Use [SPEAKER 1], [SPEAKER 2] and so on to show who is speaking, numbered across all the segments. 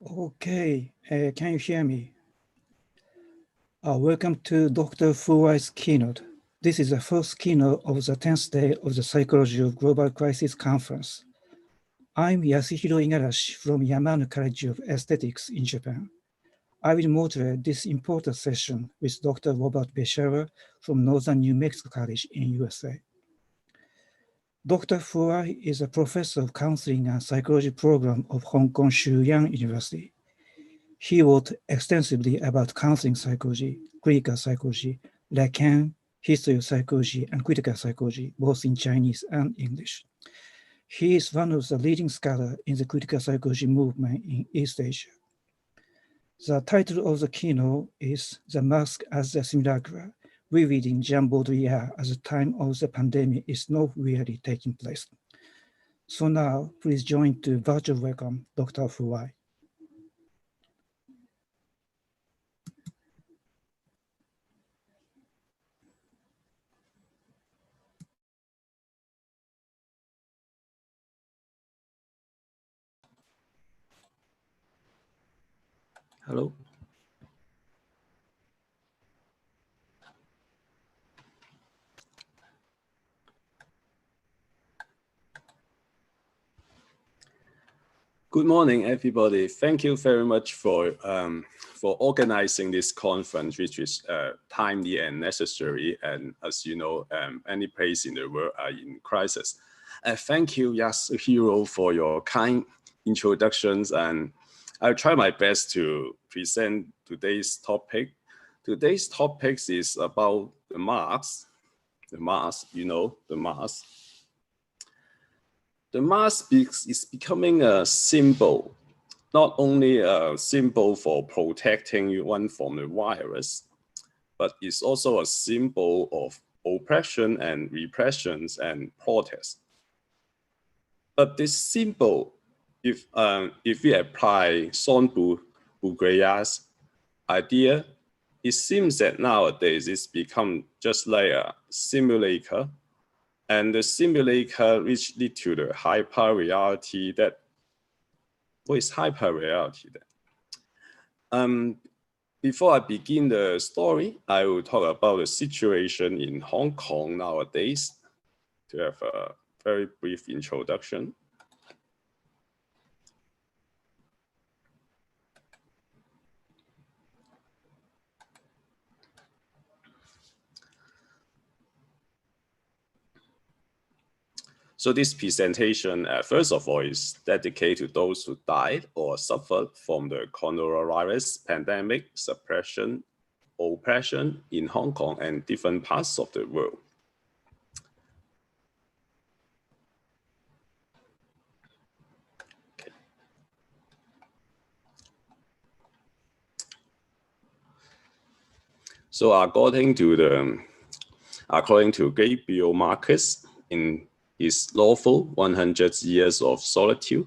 [SPEAKER 1] Okay, can you hear me? Welcome to Dr. Fu Wai's keynote. This is the first keynote of the 10th day of the Psychology of Global Crisis Conference. I'm Yasuhiro Igarashi from Yamano College of Aesthetics in Japan. I will moderate this important session with Dr. Robert Beshara from Northern New Mexico College in USA. Dr. Fu Wai is a professor of counseling and psychology program of Hong Kong Shuyang University. He wrote extensively about counseling psychology, clinical psychology, Lacan, history of psychology, and critical psychology, both in Chinese and English. He is one of the leading scholars in the critical psychology movement in East Asia. The title of the keynote is The Mask as the Simulacra, rereading Jean Baudrillard at the time of the pandemic is not really taking place. So now, please join to virtual welcome Dr. Fu Wai.
[SPEAKER 2] Hello. Good morning, everybody. Thank you very much for organizing this conference, which is timely and necessary. And as you know, any place in the world are in crisis. Thank you, Yasuhiro, for your kind introductions. And I'll try my best to present today's topic. Today's topic is about the mask. The mask, you know, the mask. The mask is becoming a symbol, not only a symbol for protecting one from the virus, but it's also a symbol of oppression and repressions and protest. But this symbol, if we apply Jean Baudrillard's idea, it seems that nowadays it's become just like a simulacra. And the simulacra which lead to the hyperreality that, what is hyperreality then? Before I begin the story, I will talk about the situation in Hong Kong nowadays to have a very brief introduction. So this presentation, first of all, is dedicated to those who died or suffered from the coronavirus pandemic, suppression, oppression in Hong Kong and different parts of the world. Okay. So according to Gabriel Marcus in his novel 100 Years of Solitude,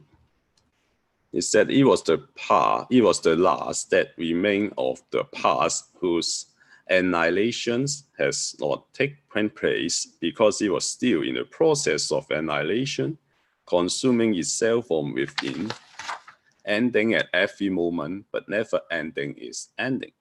[SPEAKER 2] he said it was the last that remained of the past whose annihilation has not taken place because it was still in the process of annihilation, consuming itself from within, ending at every moment, but never ending its ending.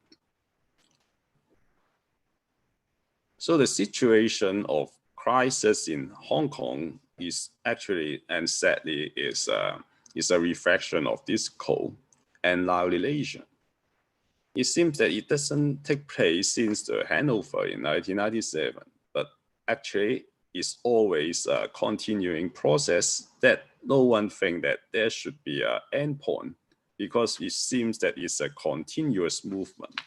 [SPEAKER 2] So the situation of crisis in Hong Kong is actually, and sadly, is a reflection of this cold annihilation. It seems that it doesn't take place since the Hanover in 1997, but actually it's always a continuing process that no one thinks that there should be an end point because it seems that it's a continuous movement.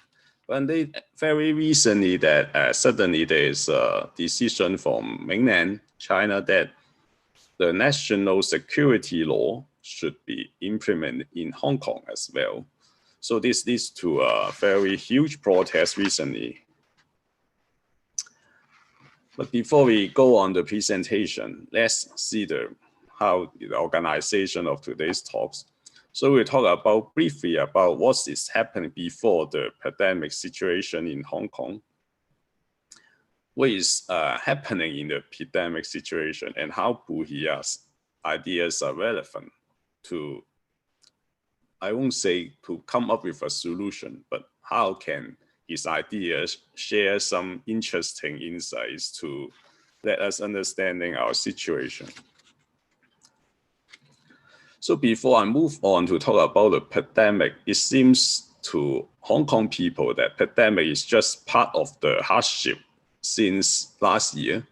[SPEAKER 2] But very recently that suddenly there is a decision from mainland China that the national security law should be implemented in Hong Kong as well. So this leads to a very huge protest recently. But before we go on the presentation, let's see how the organization of today's talks. So we'll talk briefly about what is happening before the pandemic situation in Hong Kong. What is happening in the pandemic situation and how Baudrillard's ideas are relevant to I won't say to come up with a solution, but how can his ideas share some interesting insights to let us understanding our situation. So before I move on to talk about the pandemic, it seems to Hong Kong people that pandemic is just part of the hardship since last year.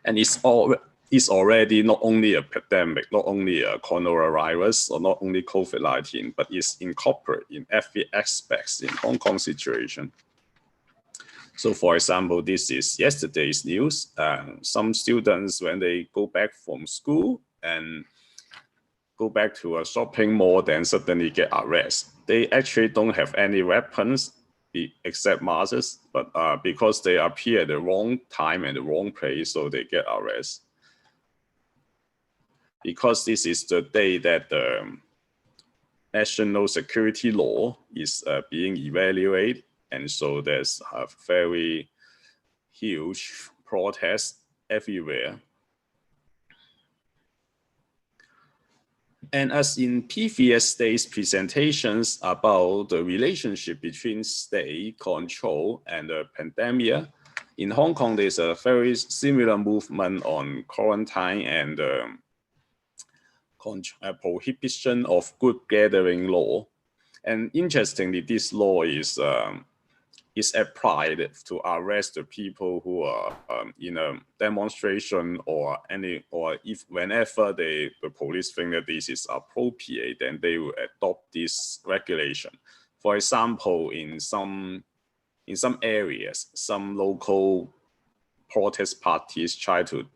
[SPEAKER 2] And it's already not only a pandemic, not only a coronavirus or not only COVID-19, but it's incorporated in every aspects in Hong Kong situation. So for example, this is yesterday's news. Some students, when they go back from school and go back to a shopping mall, then suddenly get arrested. They actually don't have any weapons except masks, but because they appear at the wrong time and the wrong place, so they get arrested. Because this is the day that the national security law is being evaluated, and so there's a very huge protest everywhere. And as in previous days' presentations about the relationship between state control and the pandemic, in Hong Kong, there's a very similar movement on quarantine and prohibition of good gathering law. And interestingly, this law is applied to arrest the people who are in a demonstration or if whenever the police think that this is appropriate, then they will adopt this regulation. For example, in some areas, some local protest parties try to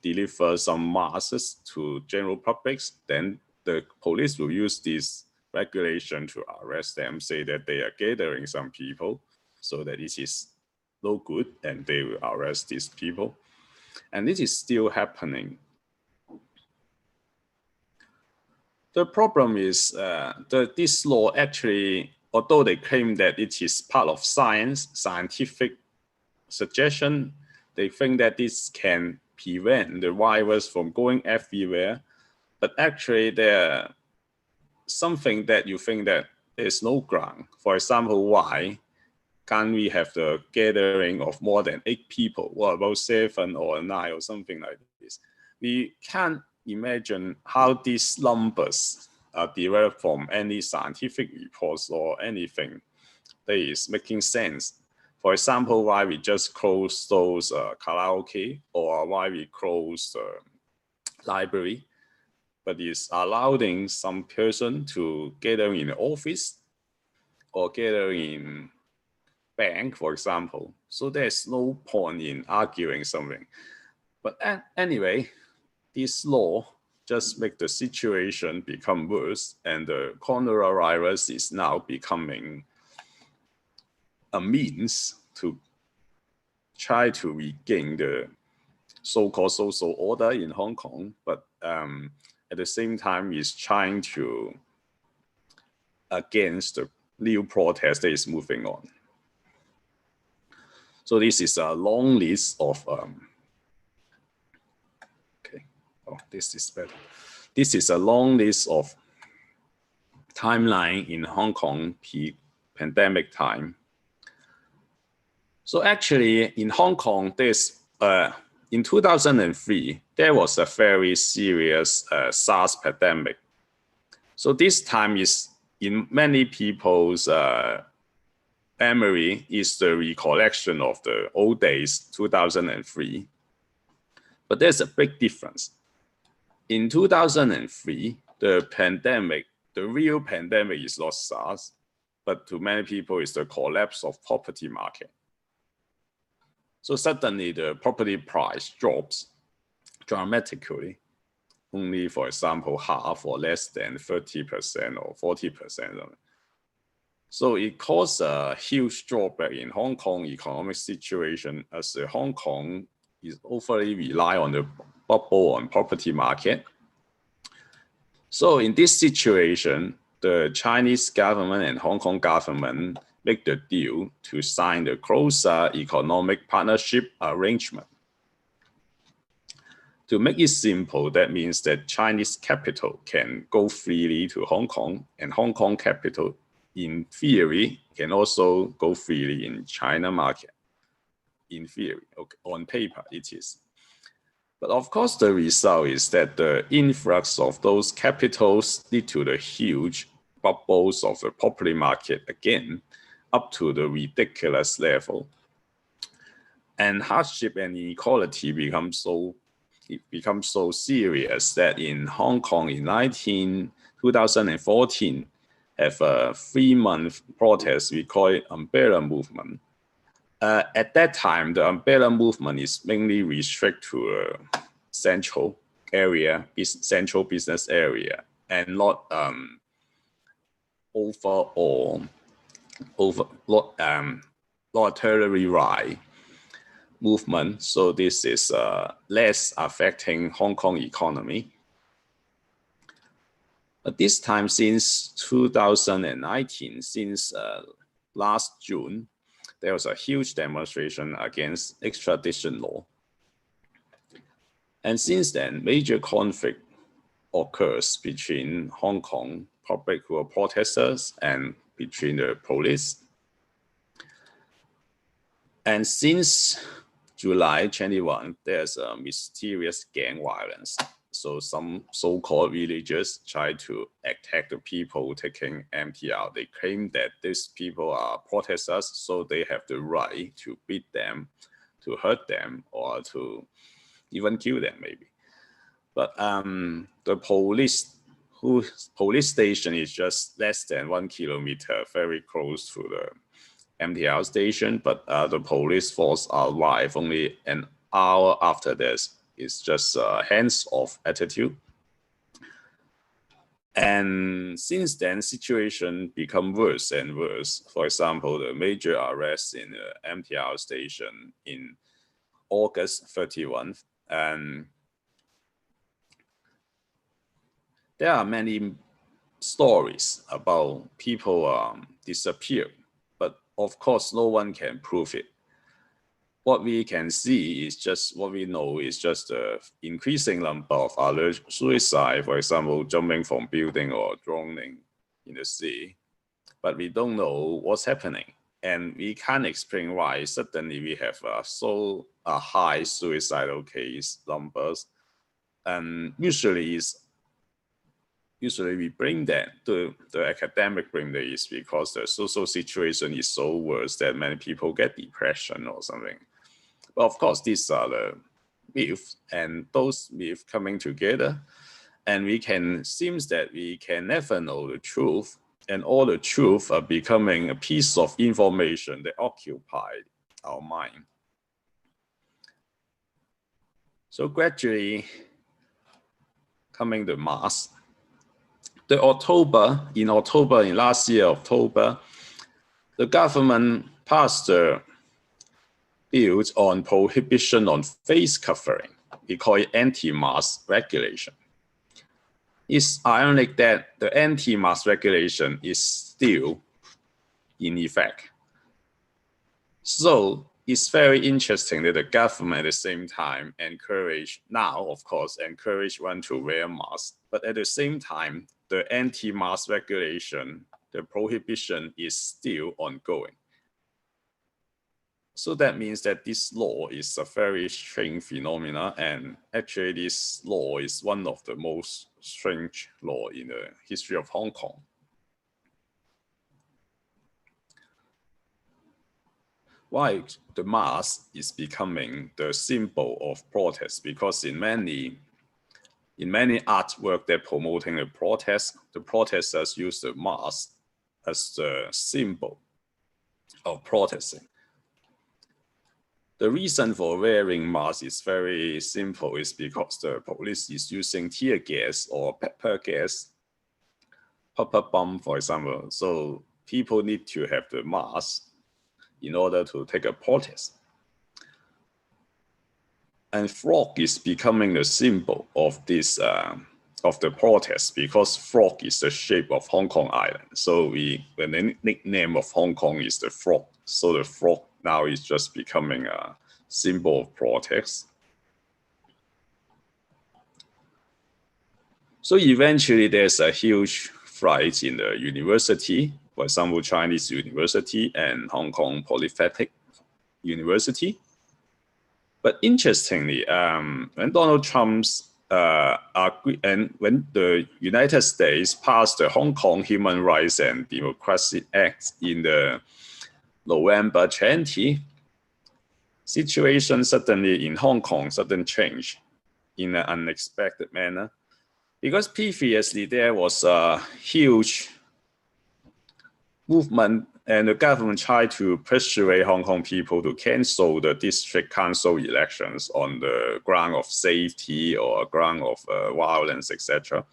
[SPEAKER 2] deliver some masks to general publics, then the police will use this regulation to arrest them, say that they are gathering some people, so that this is no good, and they will arrest these people. And this is still happening. The problem is that this law actually, although they claim that it is part of scientific suggestion, they think that this can prevent the virus from going everywhere. But actually, there something that you think that there's no ground. For example, why can't we have the gathering of more than 8 people? What about 7 or 9 or something like this? We can't imagine how these numbers are derived from any scientific reports or anything that is making sense. For example, why we just close those karaoke, or why we close the library, but it's allowing some person to gather in the office or gather in bank, for example. So there's no point in arguing something. But anyway, this law just make the situation become worse, and the coronavirus is now becoming a means to try to regain the so-called social order in Hong Kong, but at the same time is trying to against the new protest that is moving on. So this is a long list of this is better. This is a long list of timeline in Hong Kong pandemic time. So actually, in Hong Kong, there's in 2003 there was a very serious SARS pandemic. So this time is in many people's memory is the recollection of the old days, 2003. But there's a big difference. In 2003, the pandemic, the real pandemic is not SARS, but to many people it's the collapse of property market. So suddenly the property price drops dramatically, only for example, half or less than 30% or 40%. So it caused a huge drawback in Hong Kong economic situation, as Hong Kong is overly rely on the bubble on property market. So in this situation, the Chinese government and Hong Kong government make the deal to sign the closer economic partnership arrangement To make it simple, that means that Chinese capital can go freely to Hong Kong, and Hong Kong capital, in theory, can also go freely in China market. In theory, okay, on paper it is. But of course, the result is that the influx of those capitals lead to the huge bubbles of the property market again, up to the ridiculous level. And hardship and inequality becomes so serious that in Hong Kong in 2014, have a 3-month protest, we call it umbrella movement. At that time, the umbrella movement is mainly restricted to a central business area, and not not a territory right movement. So this is less affecting Hong Kong economy. But this time, since 2019, since last June, there was a huge demonstration against extradition law. And since then, major conflict occurs between Hong Kong public who are protesters and between the police. And since July 21, there's a mysterious gang violence. So some so-called villagers try to attack the people taking MTR. They claim that these people are protesters, so they have the right to beat them, to hurt them, or to even kill them maybe. But the police station is just less than 1 kilometer, very close to the MTR station, but the police force arrived only an hour after this. It's just a hands-off attitude. And since then, situation become worse and worse. For example, the major arrest in the MTR station in August 31, and there are many stories about people disappearing, but of course, no one can prove it. What we can see is just what we know is just the increasing number of other suicide, for example, jumping from building or drowning in the sea. But we don't know what's happening, and we can't explain why suddenly we have so high suicidal case numbers. And usually we bring that to the academic bring that is because the social situation is so worse that many people get depression or something. But of course, these are the myths, and those myths coming together, and seems that we can never know the truth, and all the truth are becoming a piece of information that occupy our mind. So gradually coming to mass. In last year, October, the government passed the bill on prohibition on face covering. We call it anti-mask regulation. It's ironic that the anti-mask regulation is still in effect. So it's very interesting that the government at the same time encourage one to wear masks, but at the same time, the anti-mask regulation, the prohibition is still ongoing. So that means that this law is a very strange phenomena, and actually this law is one of the most strange law in the history of Hong Kong. Why the mask is becoming the symbol of protest? Because in many artwork that promoting the protest, the protesters use the mask as the symbol of protesting. The reason for wearing masks is very simple. It's because the police is using tear gas or pepper gas, pepper bomb, for example. So people need to have the mask in order to take a protest. And frog is becoming the symbol of this of the protest, because frog is the shape of Hong Kong Island. So the nickname of Hong Kong is the frog. So the frog now is just becoming a symbol of protest. So eventually there's a huge fight in the university, for example, Chinese University and Hong Kong Polytechnic University. But interestingly, when Donald Trump's agreed, and when the United States passed the Hong Kong Human Rights and Democracy Act in the November 20, situation suddenly in Hong Kong suddenly changed in an unexpected manner, because previously there was a huge movement and the government tried to persuade Hong Kong people to cancel the district council elections on the ground of safety or ground of violence, etc.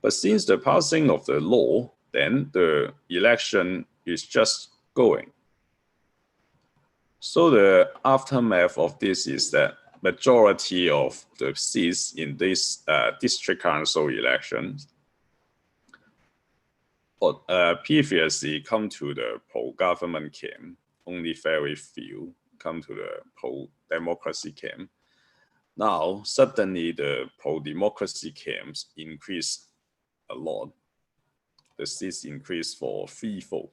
[SPEAKER 2] But since the passing of the law, then the election is just going. So the aftermath of this is that majority of the seats in this district council elections previously come to the pro-government camp, only very few come to the pro-democracy camp. Now, suddenly the pro-democracy camps increase a lot. The seats increase for threefold.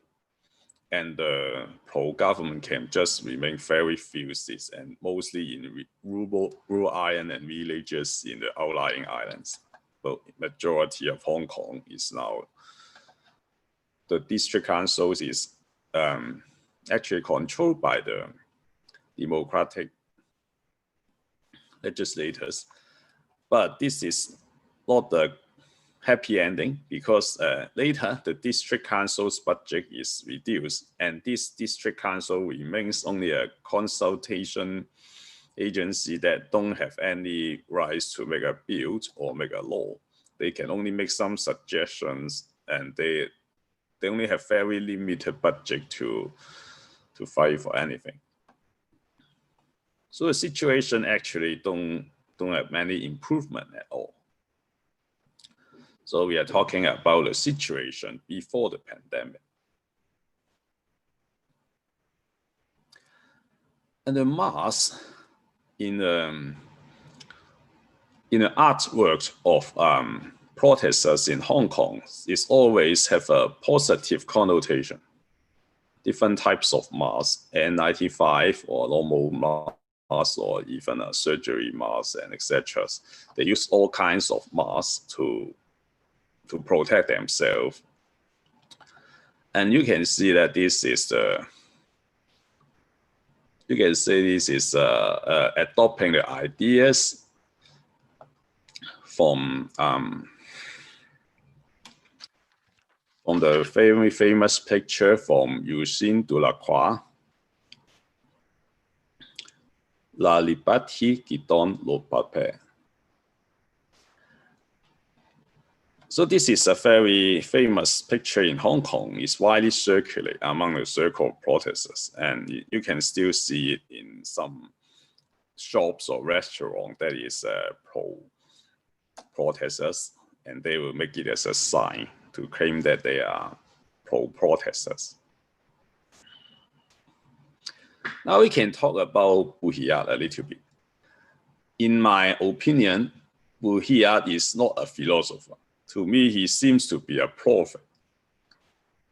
[SPEAKER 2] And the pro-government camp just remain very few seats, and mostly in rural islands and villages in the outlying islands. But majority of Hong Kong is now, the district councils is actually controlled by the democratic legislators. But this is not the happy ending, because later the district council's budget is reduced, and this district council remains only a consultation agency that don't have any rights to make a bill or make a law. They can only make some suggestions, and they only have very limited budget to fight for anything. So the situation actually don't have many improvement at all. So we are talking about the situation before the pandemic. And the mask in the artwork of protesters in Hong Kong is always have a positive connotation. Different types of masks, N95 or normal masks, or even a surgery mask and etc. They use all kinds of masks to protect themselves. And you can see that this is adopting the ideas from the very famous picture from Eugène Delacroix, La liberté qui donne le papier. So this is a very famous picture in Hong Kong. It's widely circulated among the so-called protesters, and you can still see it in some shops or restaurants that is pro-protesters, and they will make it as a sign to claim that they are pro-protesters. Now we can talk about Baudrillard a little bit. In my opinion, Baudrillard is not a philosopher. To me, he seems to be a prophet.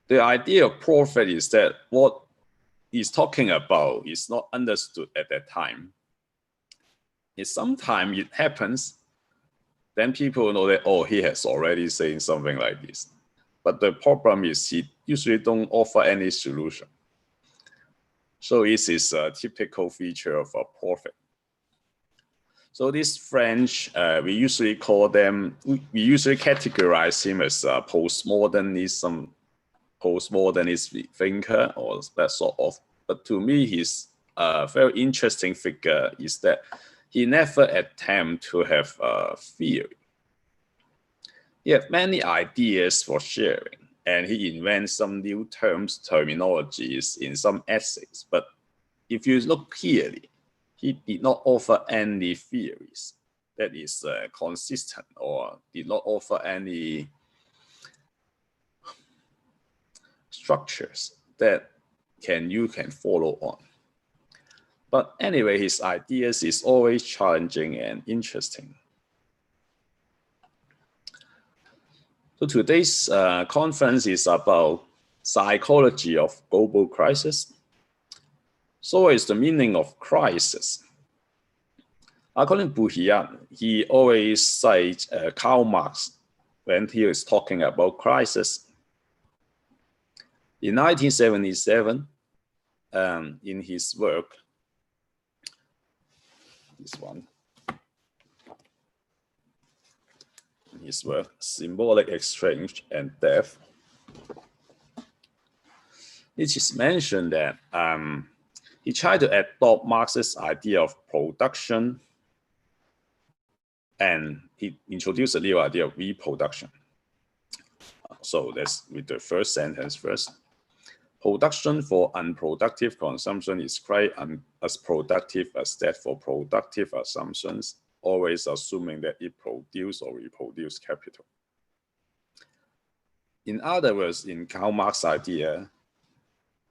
[SPEAKER 2] The idea of prophet is that what he's talking about is not understood at that time. Sometimes it happens, then people know that, oh, he has already said something like this. But the problem is he usually don't offer any solution. So this is a typical feature of a prophet. So this French, we usually categorize him as a postmodernist thinker or that sort of. But to me, he's a very interesting figure is that he never attempt to have a theory. He has many ideas for sharing, and he invents some new terms, terminologies in some essays. But if you look clearly, he did not offer any theories that is consistent, or did not offer any structures that you can follow on. But anyway, his ideas is always challenging and interesting. So today's conference is about psychology of global crisis. So what is the meaning of crisis? According to Baudrillard, he always cites Karl Marx when he is talking about crisis. In 1977, in his work, Symbolic Exchange and Death, it is mentioned that he tried to adopt Marx's idea of production, and he introduced a new idea of reproduction. So let's read the first sentence first. Production for unproductive consumption is quite as productive as that for productive assumptions, always assuming that it produces or reproduces capital. In other words, in Karl Marx's idea,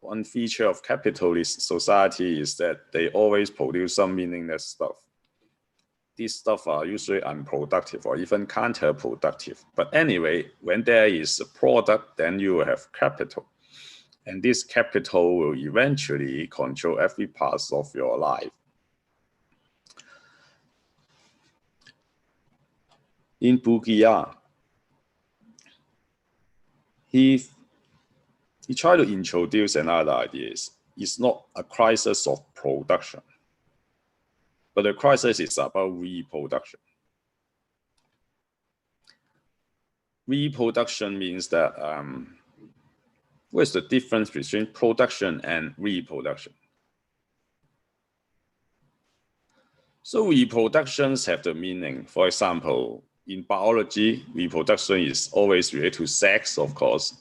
[SPEAKER 2] one feature of capitalist society is that they always produce some meaningless stuff. These stuff are usually unproductive or even counterproductive. But anyway, when there is a product, then you will have capital. And this capital will eventually control every part of your life. In Baudrillard, he tried to introduce another idea. It's not a crisis of production, but the crisis is about reproduction. Reproduction means that what is the difference between production and reproduction? So reproductions have the meaning. For example, in biology, reproduction is always related to sex, of course.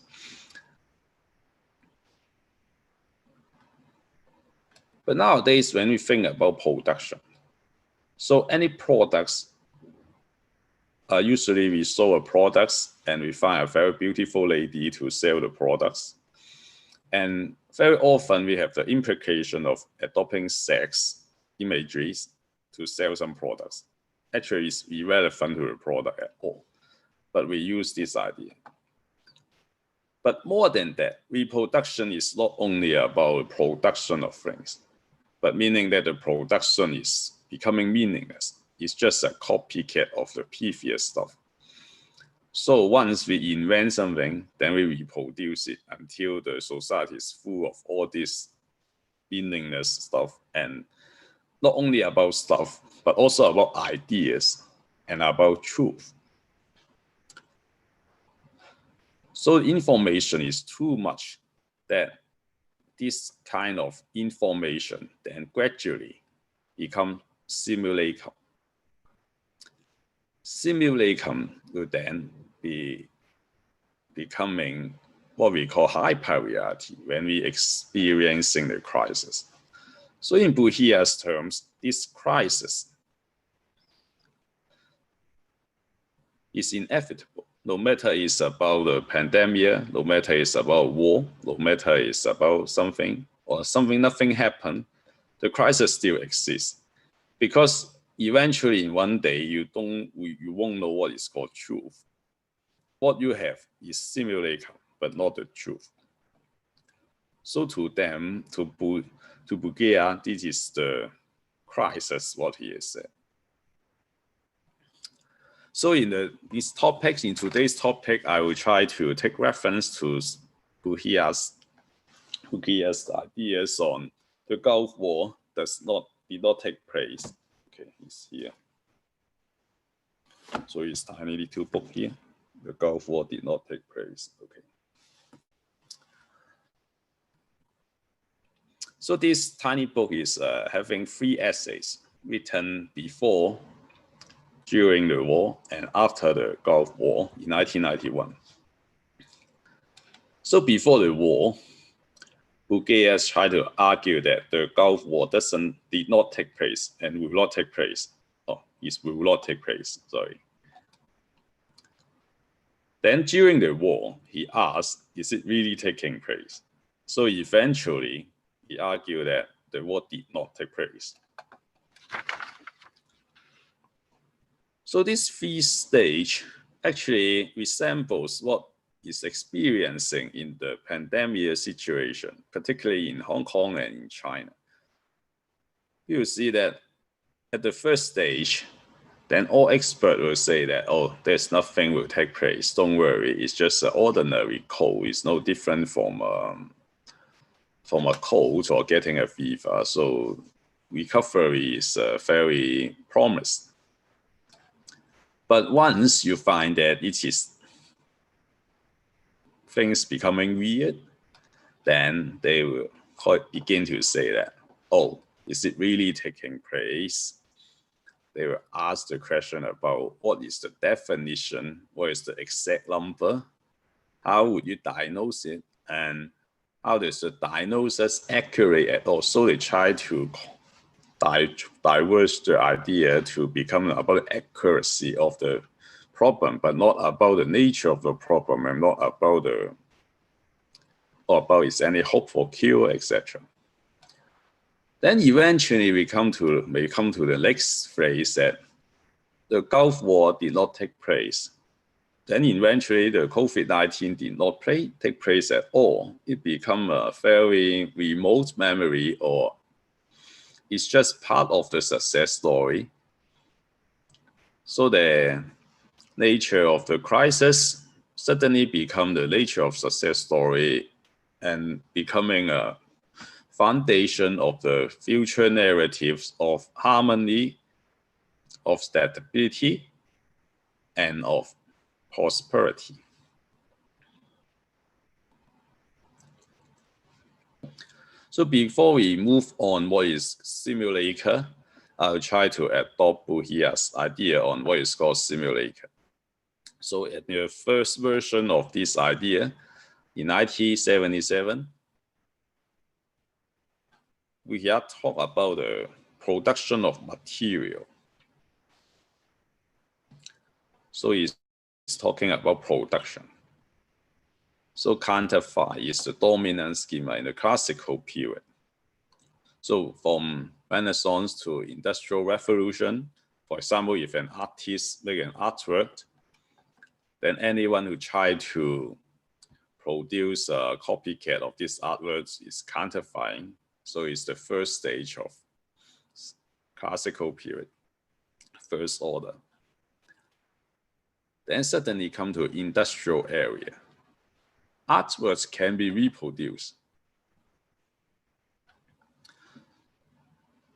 [SPEAKER 2] But nowadays, when we think about production, so any products, usually we sell a products and we find a very beautiful lady to sell the products. And very often we have the implication of adopting sex imageries to sell some products. Actually, it's irrelevant to the product at all, but we use this idea. But more than that, reproduction is not only about production of things, but meaning that the production is becoming meaningless. It's just a copycat of the previous stuff. So once we invent something, then we reproduce it until the society is full of all this meaningless stuff, and not only about stuff, but also about ideas and about truth. So information is too much that this kind of information then gradually become simulacra. Simulacrum will then be becoming what we call hyperreality when we experiencing the crisis. So in Baudrillard's terms, this crisis is inevitable. No matter it's about the pandemic, no matter it's about war, no matter it's about something or something, nothing happened, the crisis still exists. Because eventually in one day, you won't know what is called truth. What you have is simulacra, but not the truth. So to them, to Baudrillard, this is the crisis, what he has said. So in today's topic, I will try to take reference to Baudrillard's ideas on the Gulf War did not take place. Okay, it's here. So it's tiny little book here. The Gulf War did not take place. Okay. So this tiny book is having 3 essays written before, during the war, and after the Gulf War in 1991. So before the war, Baudrillard tried to argue that the Gulf War did not take place and will not take place. Oh, it will not take place, sorry. Then during the war, he asked, is it really taking place? So eventually, he argued that the war did not take place. So this 3 stage actually resembles what is experiencing in the pandemic situation, particularly in Hong Kong and in China. You will see that at the first stage, then all experts will say that, oh, there's nothing will take place. Don't worry, it's just an ordinary cold. It's no different from a cold or getting a fever. So recovery is very promised. But once you find that it is things becoming weird, then they will begin to say that, oh, is it really taking place? They will ask the question about what is the definition, what is the exact number, how would you diagnose it, and how is the diagnosis accurate at all? So they try to diverge the idea to become about the accuracy of the problem, but not about the nature of the problem and not about is any hope for cure, etc. Then eventually we may come to the next phrase that the Gulf War did not take place. Then eventually the COVID-19 did not take place at all. It became a very remote memory, or it's just part of the success story. So the nature of the crisis suddenly become the nature of success story and becoming a foundation of the future narratives of harmony, of stability, and of prosperity. So before we move on what is simulacra, I'll try to adopt Baudrillard's idea on what is called simulacra. So in the first version of this idea, in 1977, we have talked about the production of material. So it's talking about production. So counterfeit is the dominant schema in the classical period. So from Renaissance to Industrial Revolution, for example, if an artist make an artwork, then anyone who tried to produce a copycat of this artwork is counterfeiting. So it's the first stage of classical period, first order. Then suddenly come to industrial area. Artworks can be reproduced.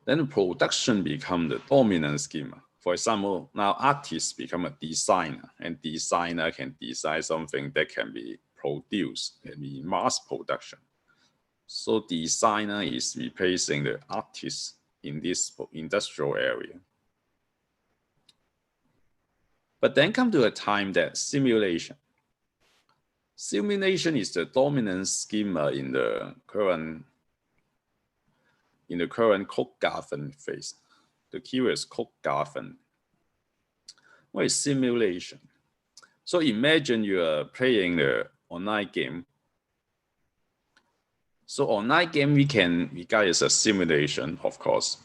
[SPEAKER 2] Then production become the dominant schema. For example, now artists become a designer, and designer can design something that can be produced, can be mass production. So designer is replacing the artist in this industrial area. But then come to a time that simulation. Simulation is the dominant schema in the current co-governed phase. The keyword is co-governed. What is simulation? So imagine you are playing the online game. So online game we can regard as a simulation, of course.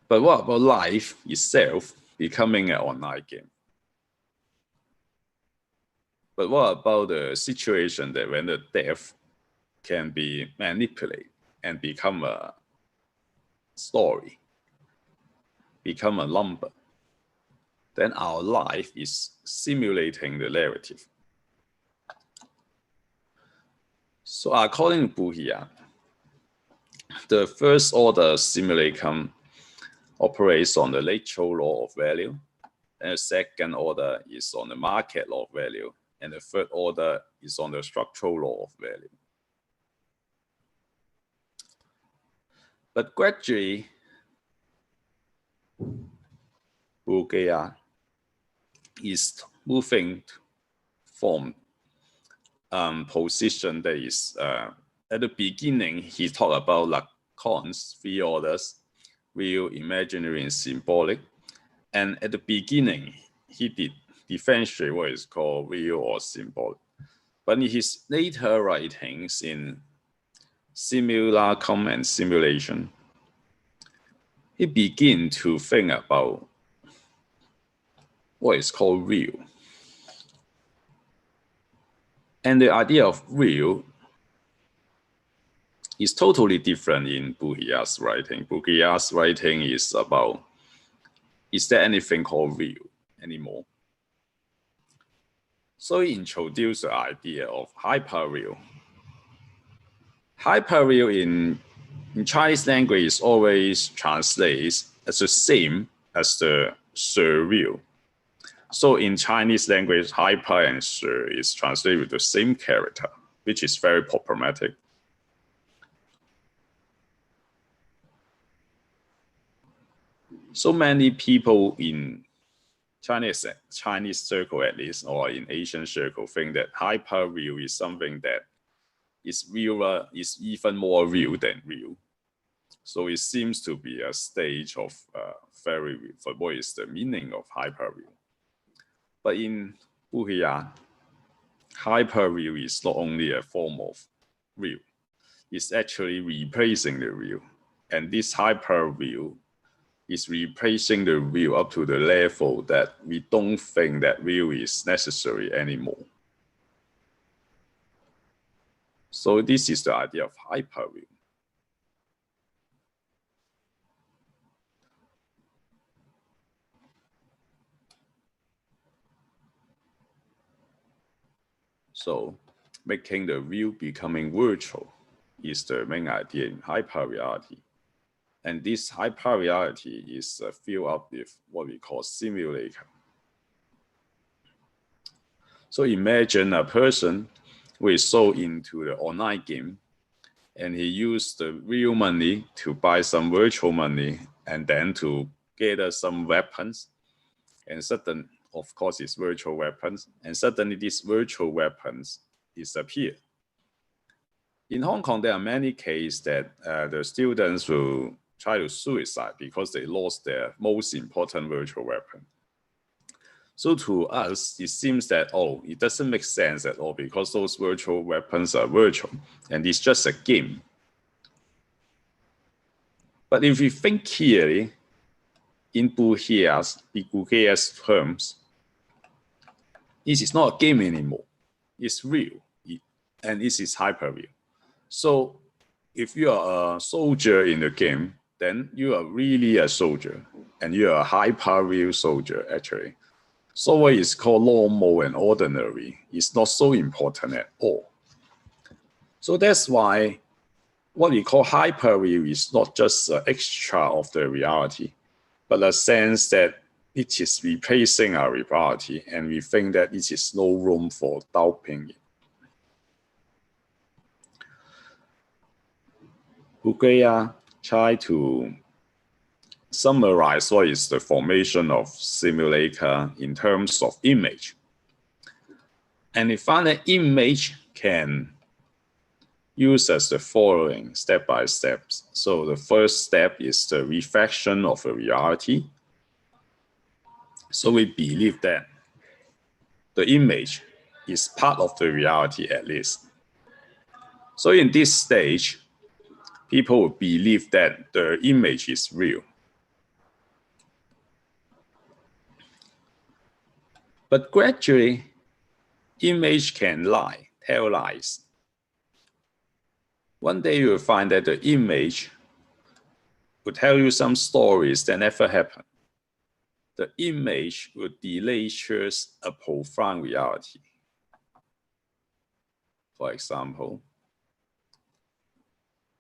[SPEAKER 2] But what about life itself becoming an online game? But what about the situation that when the death can be manipulated and become a story, become a number? Then our life is simulating the narrative. So according to Baudrillard, the first order simulacrum operates on the natural law of value, and the second order is on the market law of value, and the third order is on the structural law of value. But gradually, Baudrillard is moving from position that is, at the beginning, he talked about Lacan's three orders, real, imaginary, and symbolic. And at the beginning, he did differentiate what is called real or symbolic. But in his later writings in simulacrum and simulation, he began to think about what is called real. And the idea of real is totally different in Baudrillard's writing. Baudrillard's writing is about, is there anything called real anymore? So he introduced the idea of hyperreal. Hyperreal in Chinese language is always translated as the same as the surreal. So in Chinese language, hyper and sur is translated with the same character, which is very problematic. So many people in Chinese circle, at least, or in Asian circle, think that hyperreal is something that is realer, is even more real than real. So it seems to be a stage of very real. For what is the meaning of hyperreal? But in Baudrillard, hyperreal is not only a form of real, it's actually replacing the real. And this hyperreal is replacing the real up to the level that we don't think that real is necessary anymore. So this is the idea of hyperreal. So making the real becoming virtual is the main idea in hyperreality. And this hyperreality is filled up with what we call simulacra. So imagine a person who is so into the online game and he used the real money to buy some virtual money and then to gather some weapons. And suddenly, of course, it's virtual weapons. And suddenly these virtual weapons disappear. In Hong Kong, there are many cases that the students will try to suicide because they lost their most important virtual weapon. So to us, it seems that, oh, it doesn't make sense at all because those virtual weapons are virtual and it's just a game. But if we think clearly, in Baudrillard's terms, this is not a game anymore. It's real, and this is hyperreal. So if you are a soldier in the game, then you are really a soldier, and you are a hyperreal soldier, actually. So what is called normal and ordinary is not so important at all. So that's why what we call hyperreal is not just an extra of the reality, but a sense that it is replacing our reality, and we think that it is no room for doubting it. Baudrillard tried to summarize what is the formation of simulacra in terms of image. And he found that image can use as the following step by step. So the first step is the reflection of a reality. So we believe that the image is part of the reality at least. So in this stage, people will believe that the image is real. But gradually, image can lie, tell lies. One day you will find that the image will tell you some stories that never happened. The image will delicious a profound reality. For example,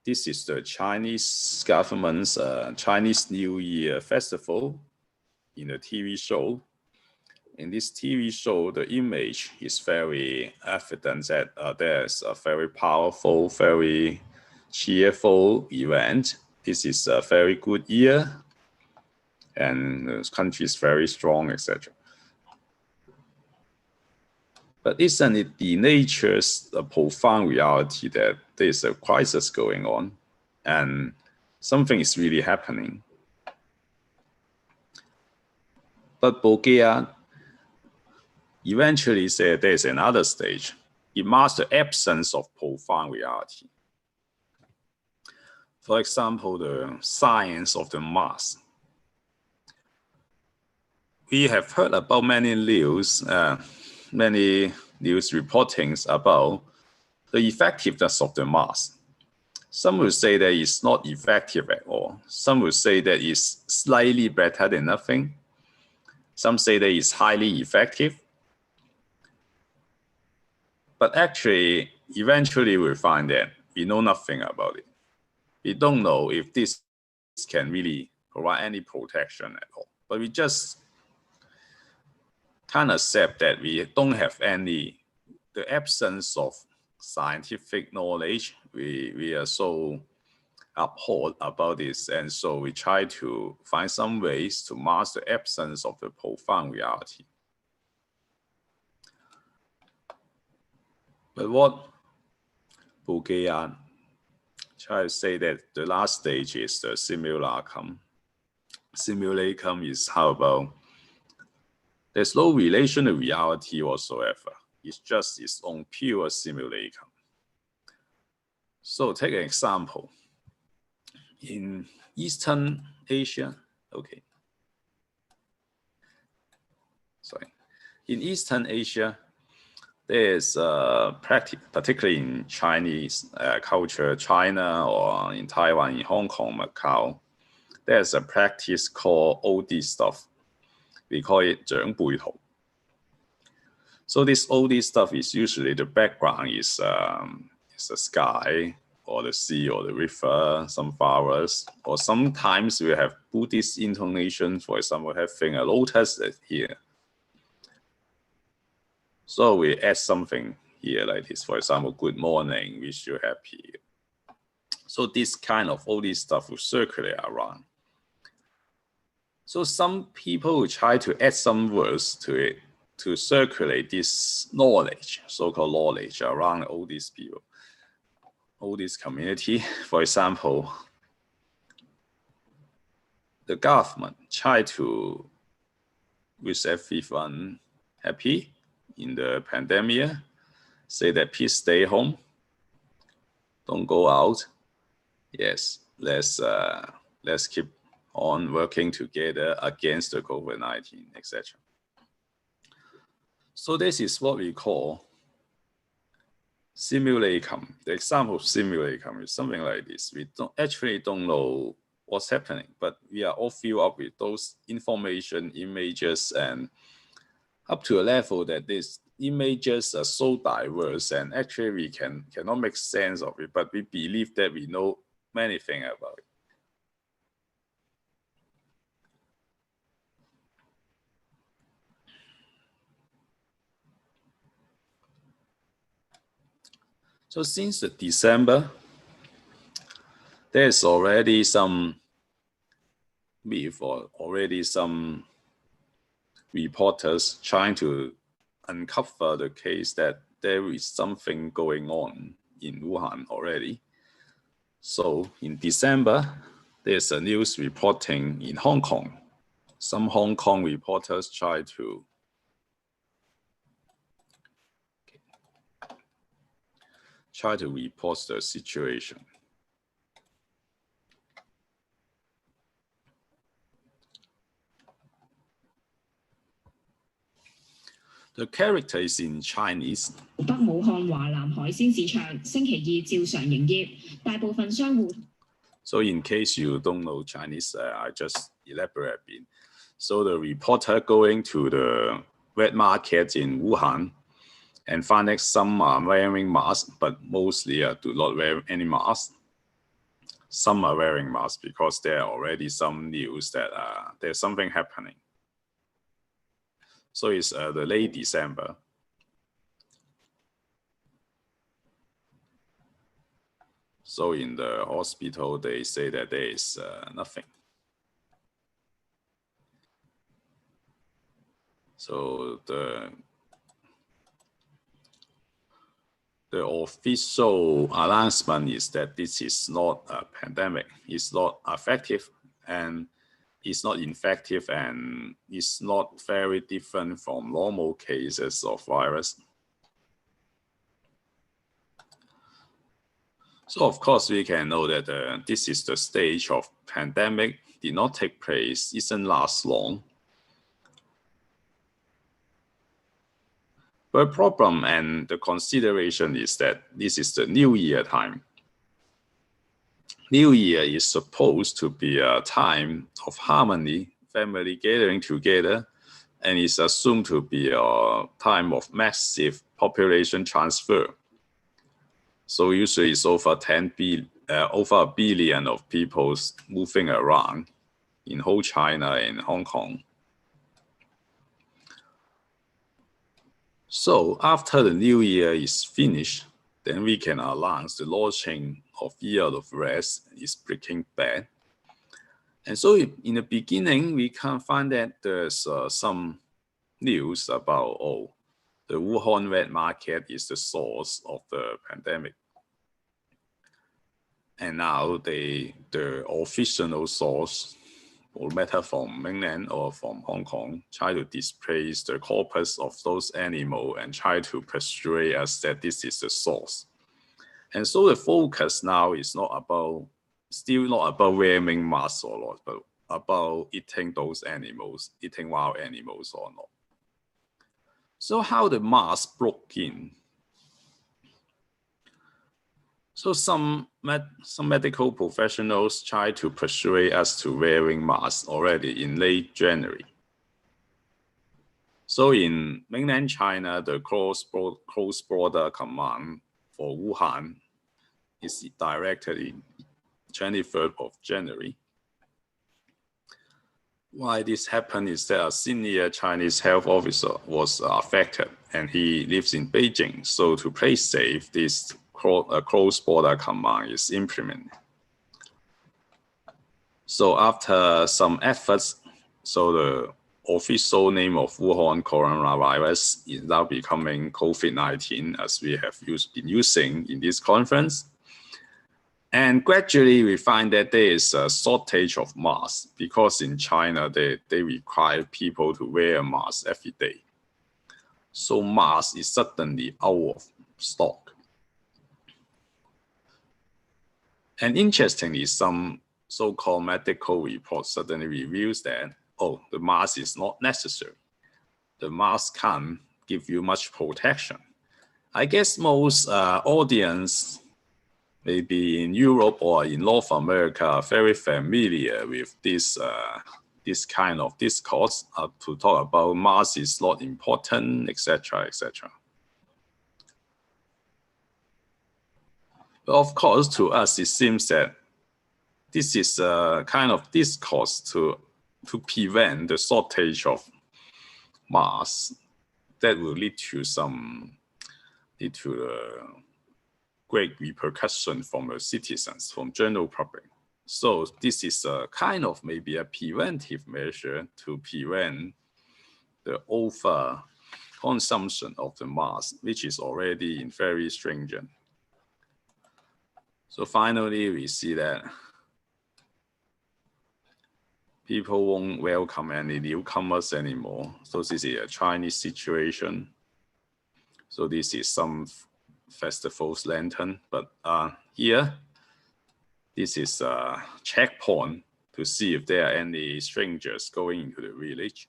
[SPEAKER 2] this is the Chinese government's Chinese New Year festival in a TV show. In this TV show, the image is very evident that there's a very powerful, very cheerful event. This is a very good year, and the country is very strong, etc. But isn't it denatures the profound reality that there's a crisis going on and something is really happening? But Baudrillard eventually said there's another stage. It marks the absence of profound reality. For example, the science of the mass. we have heard about many news reportings about the effectiveness of the mask. Some will say that it's not effective at all. Some will say that it's slightly better than nothing. Some say that it's highly effective. But actually, eventually we'll find that we know nothing about it. We don't know if this can really provide any protection at all. But we just can't accept that we don't have the absence of scientific knowledge. We are so abhorred about this, and so we try to find some ways to mask the absence of the profound reality. But what Baudrillard try to say that the last stage is the simulacrum. Simulacrum is how about there's no relation to reality whatsoever. It's just its own pure simulacrum. So take an example. In Eastern Asia, in Eastern Asia, there's practice, particularly in Chinese culture, China, or in Taiwan, in Hong Kong, Macau, there's a practice called oldie stuff. We call it 長輩圖. So this oldie stuff is usually the background is the sky or the sea or the river, some flowers, or sometimes we have Buddhist intonation, for example, having a lotus here. So we add something here like this, for example, good morning, wish you happy. So this kind of all this stuff will circulate around. So some people will try to add some words to it to circulate this knowledge, so-called knowledge around all these people, all this community. For example, the government try to wish everyone happy in the pandemic, say that please stay home, don't go out. Yes, let's keep on working together against the COVID-19, etc. So this is what we call simulacrum. The example of simulacrum is something like this. We don't know what's happening, but we are all filled up with those information, images, and up to a level that these images are so diverse, and actually we cannot make sense of it, but we believe that we know many things about it. So since the December, there's already some reporters trying to uncover the case that there is something going on in Wuhan already. So in December, there's a news reporting in Hong Kong. Some Hong Kong reporters try to report the situation. The character is in Chinese.
[SPEAKER 3] 北武漢華南海鮮市場星期二照常營業，大部分商戶。
[SPEAKER 2] So in case you don't know Chinese, I just elaborate a bit. So the reporter going to the wet market in Wuhan and finding some are wearing masks, but mostly do not wear any masks. Some are wearing masks because there are already some news that there's something happening. So it's the late December. So in the hospital, they say that there is nothing. So the official announcement is that this is not a pandemic. It's not effective, and it's not infective, and it's not very different from normal cases of virus. So of course we can know that this is the stage of pandemic, did not take place, isn't last long. But the problem and the consideration is that this is the New Year time. New Year is supposed to be a time of harmony, family gathering together, and is assumed to be a time of massive population transfer. So usually it's over over a billion of people moving around in whole China and Hong Kong. So after the New Year is finished, then we can announce the launching of Year of Rest is breaking bad. And so in the beginning, we can find that there's some news about, the Wuhan wet market is the source of the pandemic. And now the official source, no matter from mainland or from Hong Kong, try to displace the corpus of those animals and try to persuade us that this is the source. And so the focus now is still not about wearing masks or not, but about eating those animals, eating wild animals or not. So how the mask broke in? So some medical professionals try to persuade us to wearing masks already in late January. So in mainland China, the cross-border command for Wuhan is directed in 23rd of January. Why this happened is that a senior Chinese health officer was affected and he lives in Beijing. So to play safe, this cross-border command is implemented. So after some efforts, so the official name of Wuhan coronavirus is now becoming COVID-19, as we have been using in this conference. And gradually we find that there is a shortage of masks because in China, they require people to wear a mask every day. So mask is suddenly out of stock. And interestingly, some so-called medical reports suddenly reveals that, the mask is not necessary. The mask can't give you much protection. I guess most audience, maybe in Europe or in North America, are very familiar with this kind of discourse to talk about mask is not important, etc., etc. But of course, to us, it seems that this is a kind of discourse to prevent the shortage of masks that will lead to great repercussion from the citizens, from general public. So this is a kind of maybe a preventive measure to prevent the over consumption of the mask, which is already very stringent. So finally, we see that people won't welcome any newcomers anymore. So this is a Chinese situation. So this is some festivals lantern, but here, this is a checkpoint to see if there are any strangers going into the village.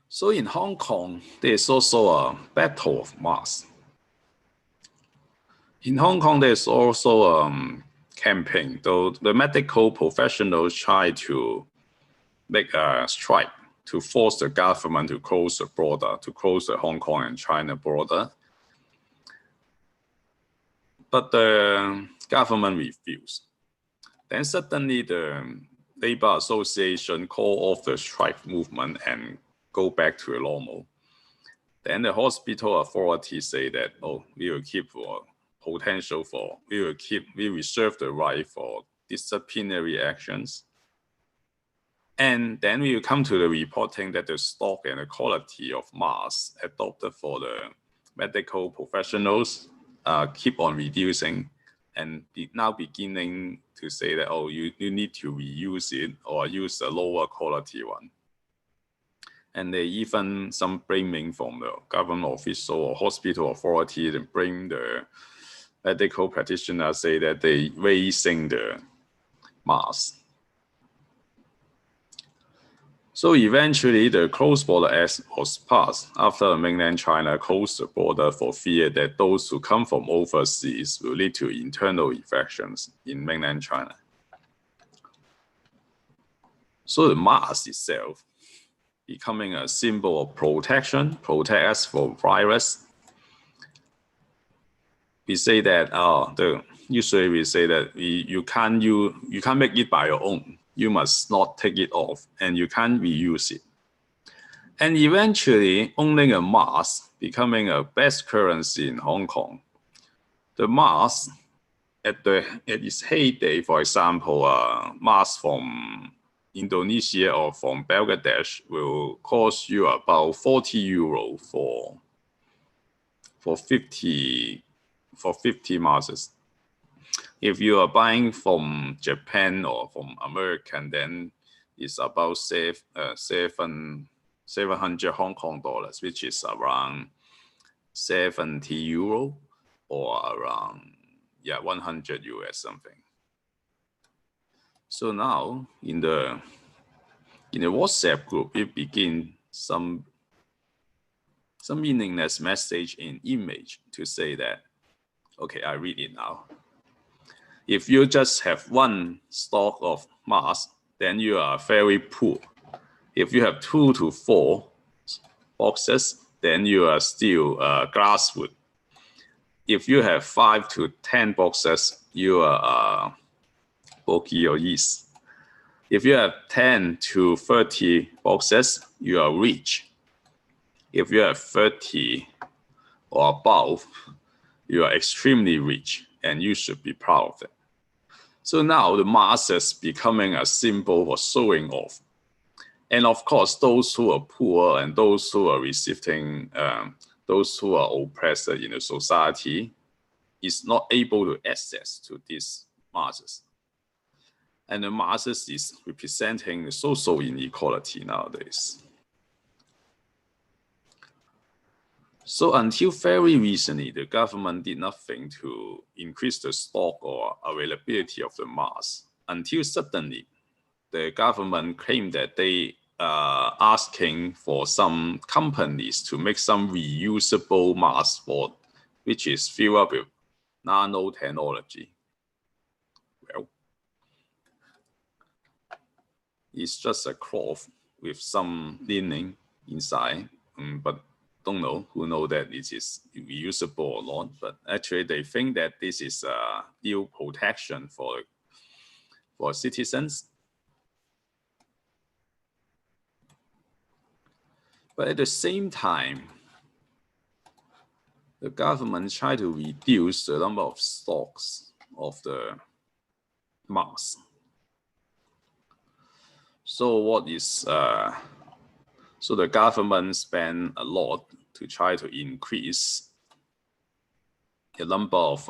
[SPEAKER 2] So in Hong Kong, there's also a battle of masks. In Hong Kong, there's also a campaign, though the medical professionals try to make a strike to force the government to close the border, to close the Hong Kong and China border. But the government refused. Then suddenly the Labor Association called off the strike movement and go back to normal. Then the hospital authorities say that, we will keep we reserve the right for disciplinary actions. And then we will come to the reporting that the stock and the quality of masks adopted for the medical professionals keep on reducing and now beginning to say that, you need to reuse it or use a lower quality one. And they even some blaming from the government official or hospital authority to bring the medical practitioners, say that they raising the mask. So eventually, the Closed Border Act was passed after mainland China closed the border for fear that those who come from overseas will lead to internal infections in mainland China. So the mask itself becoming a symbol of protection, protect us from virus. We say that usually we say that you can't make it by your own. You must not take it off, and you can't reuse it. And eventually, owning a mask becoming a best currency in Hong Kong. The mask at its heyday, for example, mask from Indonesia or from Bangladesh will cost you about 40 euro for 50 masks. If you are buying from Japan or from American, then it's about 700 Hong Kong dollars, which is around 70 euro or around 100 US something. So now in the WhatsApp group, it begins some meaningless message in image to say that, okay, I read it now. If you just have one stock of masks, then you are very poor. If you have 2 to 4 boxes, then you are still grassroots. If you have 5 to 10 boxes, you are bulky or yeast. If you have 10 to 30 boxes, you are rich. If you have 30 or above, you are extremely rich, and you should be proud of it. So now the mask is becoming a symbol for showing off. And of course, those who are poor and those who are receiving, those who are oppressed in the society is not able to access to these masses. And the masses is representing the social inequality nowadays. So until very recently, the government did nothing to increase the stock or availability of the mask, until suddenly the government claimed that they are asking for some companies to make some reusable masks which is filled up with nanotechnology. Well, it's just a cloth with some lining inside, but don't know who know that it is reusable or not. But actually, they think that this is a new protection for citizens. But at the same time, the government tried to reduce the number of stocks of the masks. So so the government spent a lot to try to increase the number of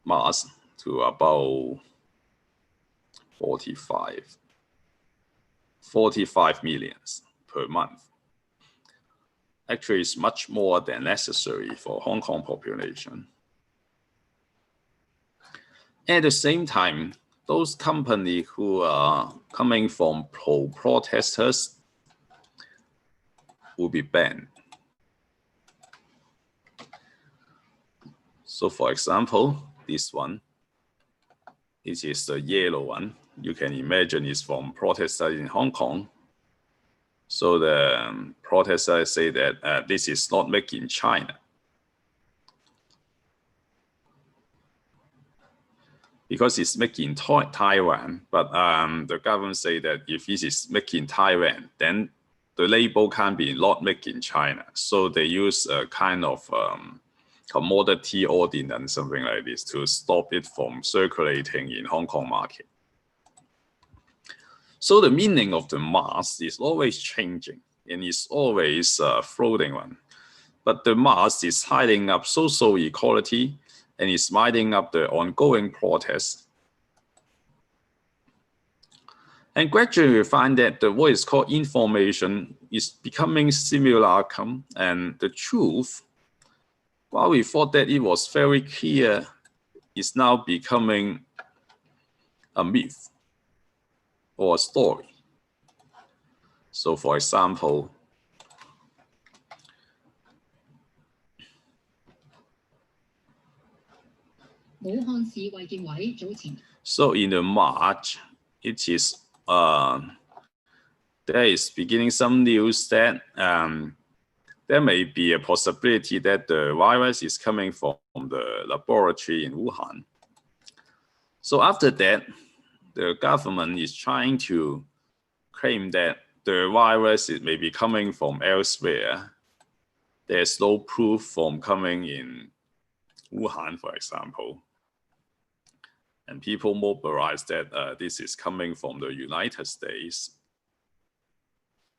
[SPEAKER 2] masks to about 45 million per month. Actually, it's much more than necessary for Hong Kong population. At the same time, those companies who are coming from pro-protesters will be banned. So for example, this one, it is the yellow one. You can imagine it's from protesters in Hong Kong. So the protesters say that this is not made in China. Because it's made in Taiwan, but the government say that if this is made in Taiwan, then the label can be not made in China. So they use a kind of commodity ordinance, something like this, to stop it from circulating in Hong Kong market. So the meaning of the mask is always changing, and it's always a floating one. But the mask is hiding up social equality, and it's lighting up the ongoing protests. And gradually we find that what is called information is becoming simulacra, and the truth, while we thought that it was very clear, is now becoming a myth or a story. So for example, so in the March, it is there is beginning some news that there may be a possibility that the virus is coming from the laboratory in Wuhan. So after that, the government is trying to claim that the virus may be coming from elsewhere. There's no proof from coming in Wuhan, for example. And people mobilize that this is coming from the United States.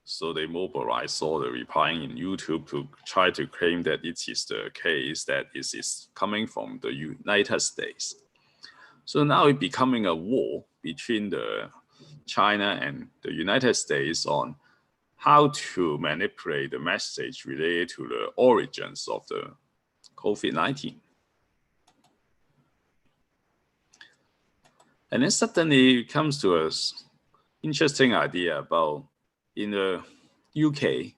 [SPEAKER 2] So they mobilize all the replying in YouTube to try to claim that it is the case that it is coming from the United States. So now it's becoming a war between the China and the United States on how to manipulate the message related to the origins of the COVID-19. And then suddenly it comes to an interesting idea about in the UK,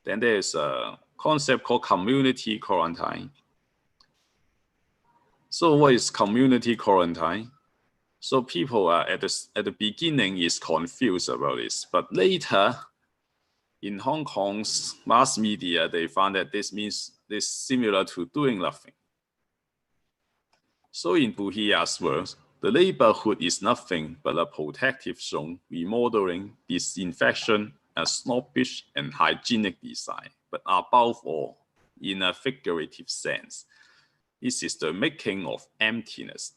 [SPEAKER 2] then there's a concept called community quarantine. So what is community quarantine? So people are at the beginning is confused about this, but later in Hong Kong's mass media, they found that this means this similar to doing nothing. So in Buhia's words, the neighborhood is nothing but a protective zone, remodeling, disinfection, a snobbish and hygienic design. But above all, in a figurative sense, this is the making of emptiness.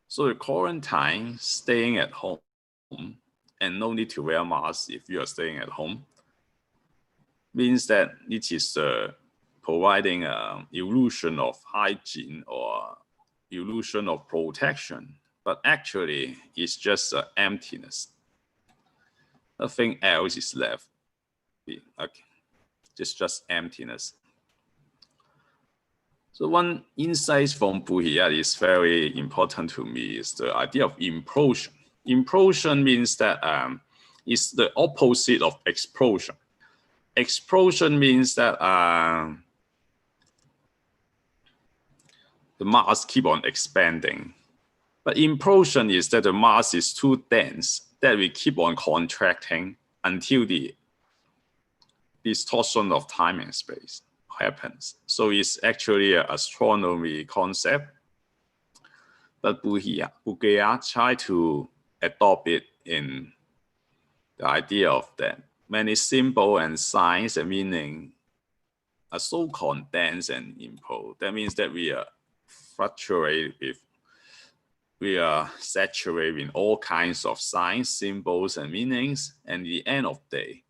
[SPEAKER 2] So the quarantine, staying at home, and no need to wear masks if you are staying at home, means that it is providing an illusion of hygiene or illusion of protection, but actually it's just emptiness. Nothing else is left. Okay. Just emptiness. So one insight from Buhiya is very important to me is the idea of implosion. Implosion means that it's the opposite of explosion. Explosion means that the mass keep on expanding. But implosion is that the mass is too dense that we keep on contracting until the distortion of time and space happens. So it's actually an astronomy concept. But Buhiya tried to adopt it in the idea of that many symbols and signs and meaning are so condensed and imposed. That means that we are saturated in all kinds of signs, symbols, and meanings. And at the end of the day,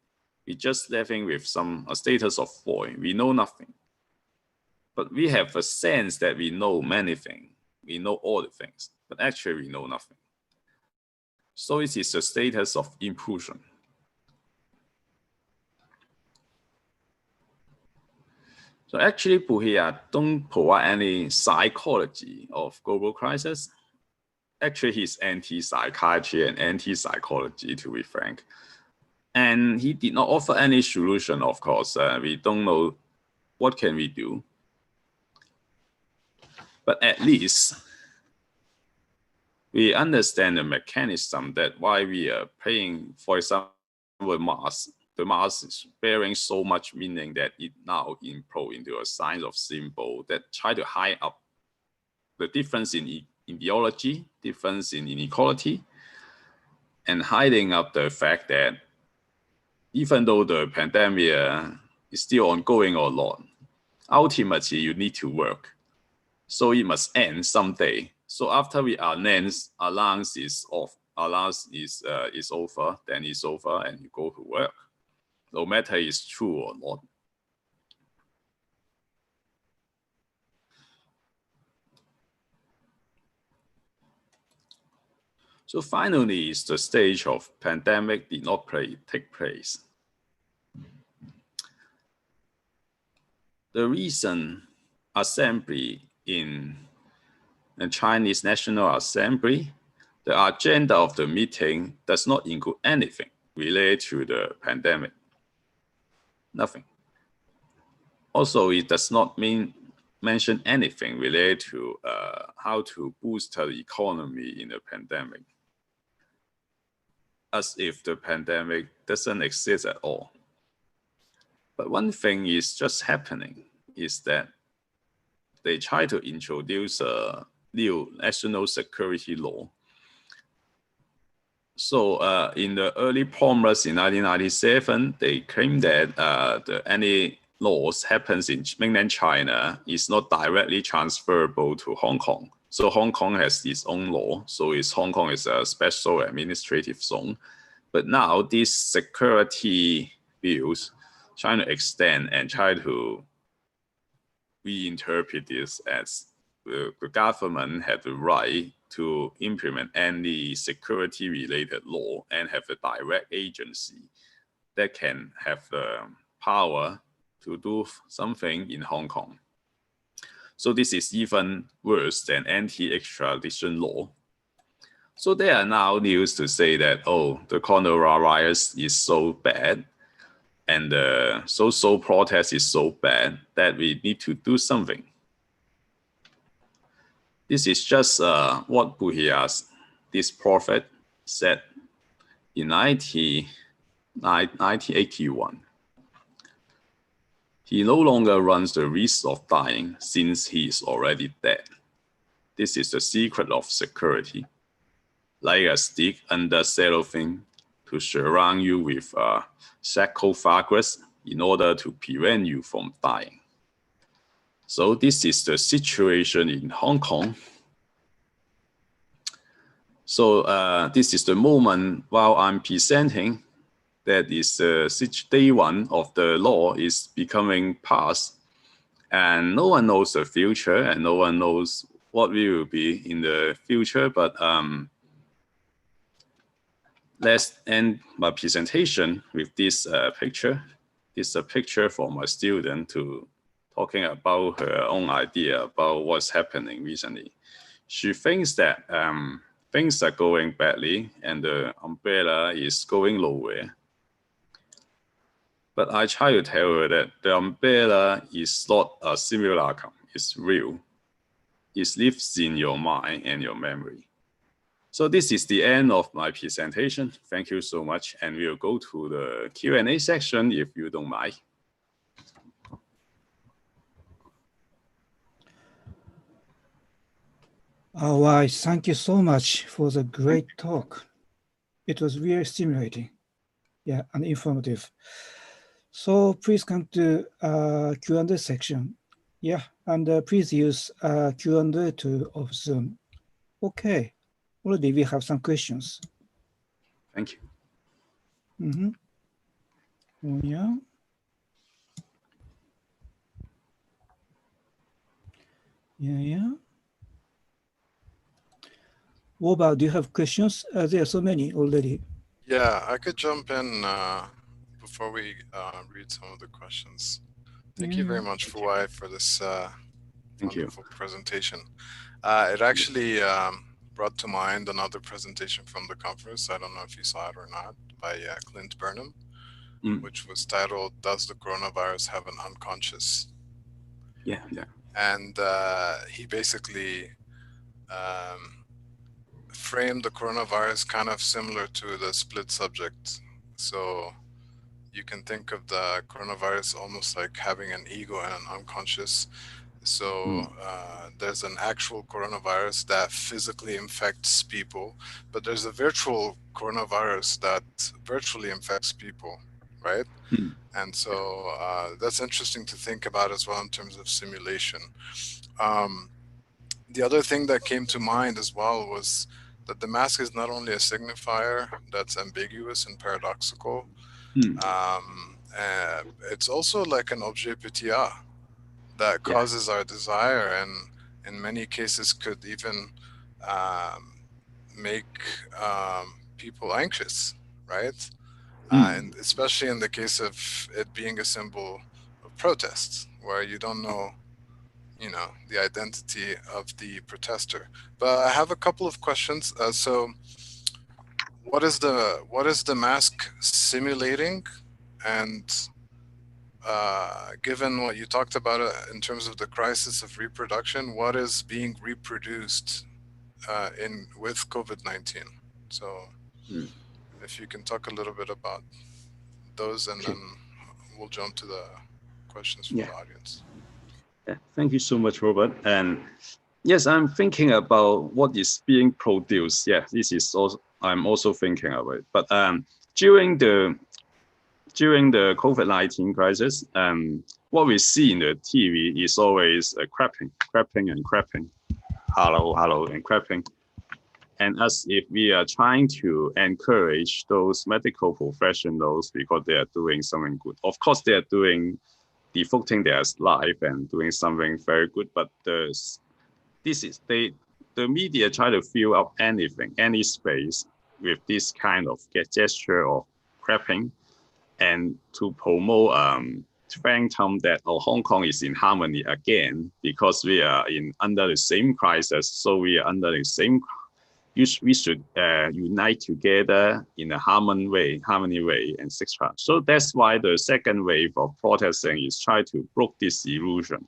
[SPEAKER 2] we're just living with a status of void. We know nothing. But we have a sense that we know many things. We know all the things, but actually we know nothing. So it is a status of implosion. So actually, Buhiya don't provide any psychology of global crisis. Actually, he's anti-psychiatry and anti-psychology, to be frank. And he did not offer any solution, of course. We don't know what can we do. But at least we understand the mechanism that why we are paying, for example, mass. The mass is bearing so much meaning that it now implode into a sign of symbol that try to hide up the difference in ideology, difference in inequality, and hiding up the fact that even though the pandemic is still ongoing or not, ultimately you need to work. So it must end someday. So after we announce allowance is off, allowance is over, then it's over and you go to work. No matter it's true or not. So finally, is the stage of pandemic did not take place. The recent assembly in the Chinese National Assembly, the agenda of the meeting does not include anything. related to the pandemic? Nothing. Also, it does not mention anything related to how to boost the economy in the pandemic, as if the pandemic doesn't exist at all. But one thing is just happening is that they try to introduce a new national security law. So in the early promise in 1997, they claimed that any laws happens in mainland China is not directly transferable to Hong Kong. So Hong Kong has its own law. So Hong Kong is a special administrative zone. But now these security bills trying to extend and try to reinterpret this as the government had the right to implement any security-related law and have a direct agency that can have the power to do something in Hong Kong. So this is even worse than anti-extradition law. So there are now news to say that, oh, the coronavirus is so bad and the social protest is so bad that we need to do something. This is just what Baudrillard, this prophet, said in 1981. He no longer runs the risk of dying since he is already dead. This is the secret of security, like a stick under cellophane to surround you with sarcophagus in order to prevent you from dying. So this is the situation in Hong Kong. So this is the moment while I'm presenting that is day one of the law is becoming passed, and no one knows the future and no one knows what will be in the future. But let's end my presentation with this picture. This is a picture from a student to talking about her own idea about what's happening recently. She thinks that things are going badly and the umbrella is going nowhere. But I try to tell her that the umbrella is not a simulacra, it's real. It lives in your mind and your memory. So this is the end of my presentation. Thank you so much. And we'll go to the Q&A section if you don't mind.
[SPEAKER 1] Wai, thank you so much for the great talk. It was really stimulating, yeah, and informative. So please come to Q&A section. Yeah, and please use Q&A tool of Zoom. Okay, already we have some questions.
[SPEAKER 2] Thank you.
[SPEAKER 1] Mm-hmm. Oh, yeah. Yeah. Woba, do you have questions? There are so many already.
[SPEAKER 4] Yeah, I could jump in before we read some of the questions. Thank you very much, Fu Wai, for this wonderful presentation. It actually brought to mind another presentation from the conference. I don't know if you saw it or not, by Clint Burnham, which was titled, "Does the Coronavirus Have an Unconscious?"
[SPEAKER 2] Yeah.
[SPEAKER 4] And he basically framed the coronavirus kind of similar to the split subject. So you can think of the coronavirus almost like having an ego and an unconscious. So there's an actual coronavirus that physically infects people, but there's a virtual coronavirus that virtually infects people, right? And so that's interesting to think about as well in terms of simulation. The other thing that came to mind as well was that the mask is not only a signifier that's ambiguous and paradoxical, it's also like an objet pétillant that causes our desire, and in many cases could even make people anxious, right? And especially in the case of it being a symbol of protest, where you don't know, the identity of the protester. But I have a couple of questions. So what is the mask simulating? And given what you talked about in terms of the crisis of reproduction, what is being reproduced with COVID-19? So if you can talk a little bit about those, and then we'll jump to the questions from the audience.
[SPEAKER 2] Yeah, thank you so much, Robert. And yes, I'm thinking about what is being produced. Yeah, this is also, I'm also thinking of it. But during the COVID-19 crisis, what we see in the TV is always crapping, hello, and crapping. And as if we are trying to encourage those medical professionals because they are doing something good. Of course, they are devoting their life and doing something very good, but the media try to fill up anything, any space with this kind of gesture of crapping, and to promote phantom that Hong Kong is in harmony again because we are under the same crisis, so we are under the same. We should unite together in a harmony way, etc. So that's why the second wave of protesting is trying to break this illusion.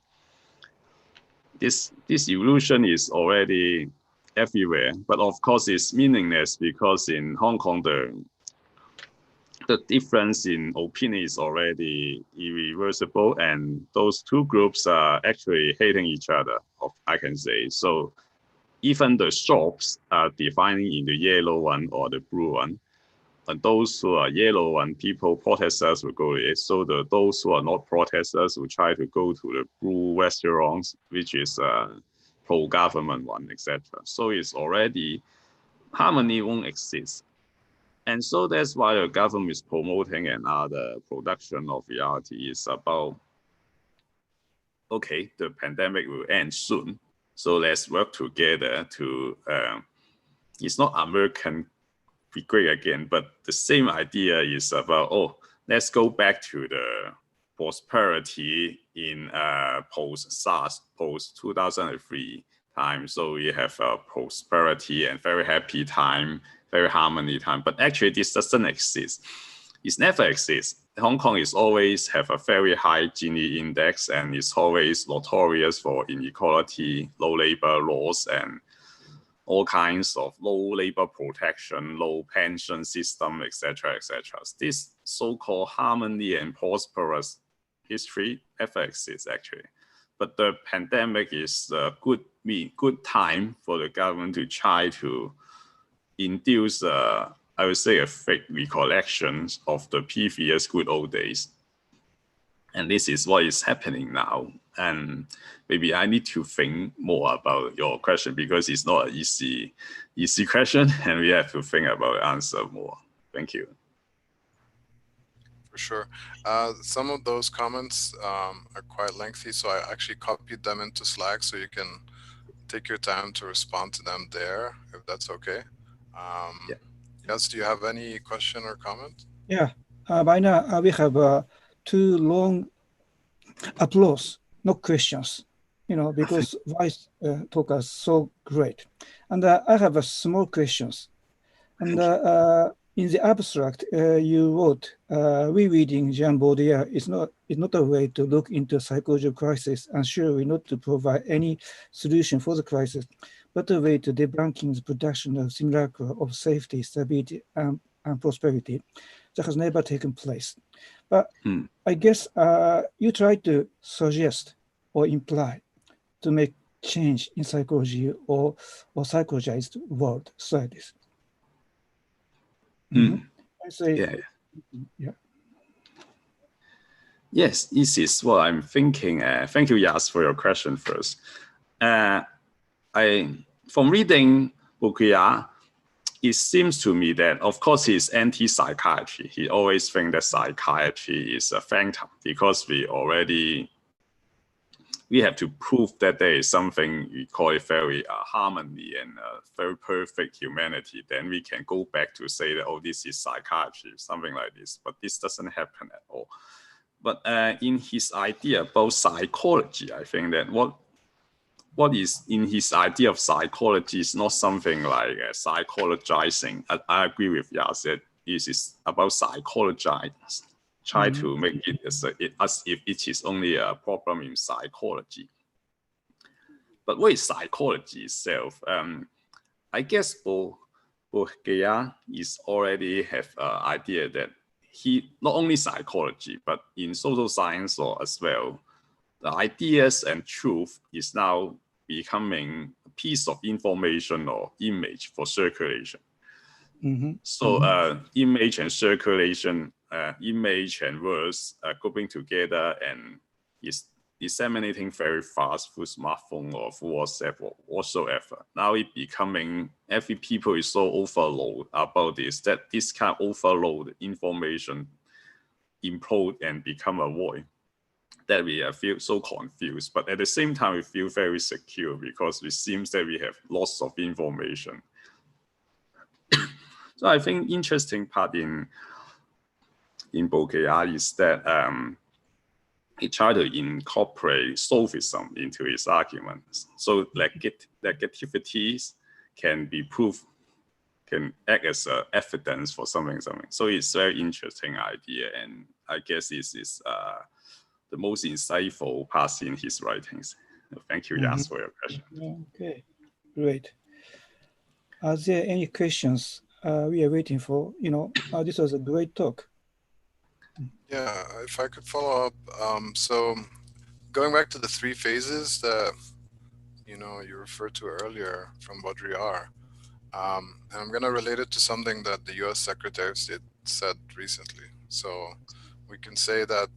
[SPEAKER 2] This illusion is already everywhere, but of course it's meaningless because in Hong Kong the difference in opinion is already irreversible, and those two groups are actually hating each other, I can say. So even the shops are defining in the yellow one or the blue one. And those who are yellow one, protesters will go to it. So those who are not protesters will try to go to the blue restaurants, which is pro-government one, etc. So it's already, harmony won't exist. And so that's why the government is promoting another production of reality is about, okay, the pandemic will end soon. So let's work together to, it's not American be great again, but the same idea is about, let's go back to the prosperity in post-SARS, post-2003 time. So we have a prosperity and very happy time, very harmony time, but actually this doesn't exist. It never exists. Hong Kong is always have a very high Gini index and is always notorious for inequality, low labor laws, and all kinds of low labor protection, low pension system, etc., etc. This so-called harmony and prosperous history never exists actually. But the pandemic is a good time for the government to try to induce I would say a fake recollection of the previous good old days. And this is what is happening now. And maybe I need to think more about your question because it's not an easy question and we have to think about the answer more. Thank you.
[SPEAKER 4] For sure. Some of those comments are quite lengthy, so I actually copied them into Slack so you can take your time to respond to them there, if that's okay. Yes, do you have any question or comment?
[SPEAKER 1] Yeah, by now we have two long applause, no questions, because Vice talkers so great. And I have a small questions. And in the abstract, you wrote, rereading Jean Baudrillard is not a way to look into psychological crisis and surely not to provide any solution for the crisis, but a way to debunking the production of simulacra of safety, stability, and prosperity that has never taken place. But I guess you try to suggest or imply to make change in psychology or psychologized world societies. I say, yeah.
[SPEAKER 2] Yes, this is what I'm thinking. Thank you, Yas, for your question first. From reading Baudrillard, it seems to me that, of course, he's anti-psychiatry. He always thinks that psychiatry is a phantom because we have to prove that there is something we call it very harmony and very perfect humanity. Then we can go back to say that, this is psychiatry, something like this. But this doesn't happen at all. But in his idea about psychology, I think that what is in his idea of psychology is not something like psychologizing. I agree with Yas that this is about psychologize, try to make it as if it is only a problem in psychology. But what is psychology itself? I guess Baudrillard is already have an idea that he not only psychology, but in social science or as well, the ideas and truth is now becoming a piece of information or image for circulation. So image and circulation, image and words are grouping together and is disseminating very fast through smartphone or through WhatsApp or whatsoever. Now it becoming, every people is so overloaded about this, that this kind of overload information implode and become a void, that we feel so confused. But at the same time, we feel very secure because it seems that we have lots of information. So I think interesting part in Baudrillard is that he tried to incorporate sophism into his arguments. So negativities can be proof, can act as evidence for something. So it's a very interesting idea, and I guess this is the most insightful part in his writings. Thank you, Yas, for your question.
[SPEAKER 1] Okay, great. Are there any questions we are waiting for? This was a great talk.
[SPEAKER 4] Yeah, if I could follow up. So going back to the three phases that you referred to earlier from Baudrillard, and I'm going to relate it to something that the U.S. Secretary of State said recently. So we can say that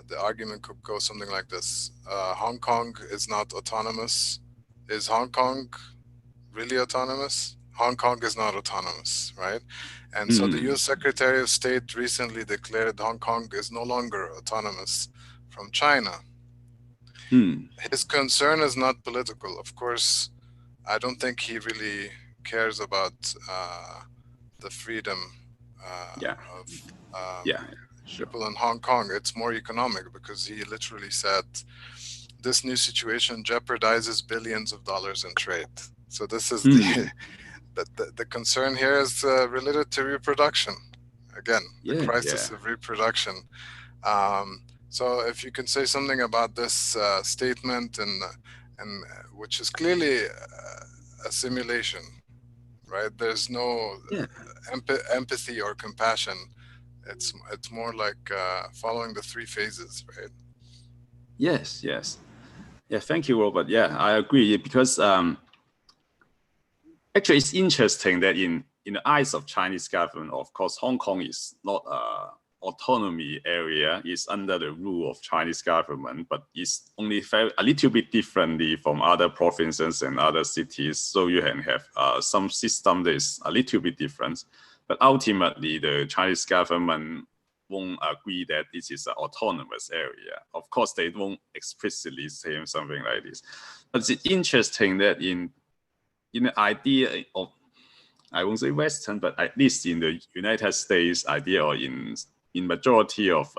[SPEAKER 4] the argument could go something like this: Hong Kong is not autonomous. Is Hong Kong really autonomous? Hong Kong is not autonomous, right? And so the U.S. Secretary of State recently declared Hong Kong is no longer autonomous from China. His concern is not political. Of course, I don't think he really cares about the freedom of people in Hong Kong. It's more economic, because he literally said this new situation jeopardizes billions of dollars in trade. So this is the concern here is related to reproduction. Again, the crisis of reproduction. So if you can say something about this statement, and which is clearly a simulation, right? There's no empathy or compassion. It's more like following the three phases, right?
[SPEAKER 2] Yes. Yeah, thank you, Robert. Yeah, I agree, because actually it's interesting that in the eyes of Chinese government, of course, Hong Kong is not autonomy area, is under the rule of Chinese government, but it's only a little bit differently from other provinces and other cities. So you can have some system that is a little bit different, but ultimately the Chinese government won't agree that this is an autonomous area. Of course, they won't explicitly say something like this. But it's interesting that in the idea of, I won't say Western, but at least in the United States idea, or in majority of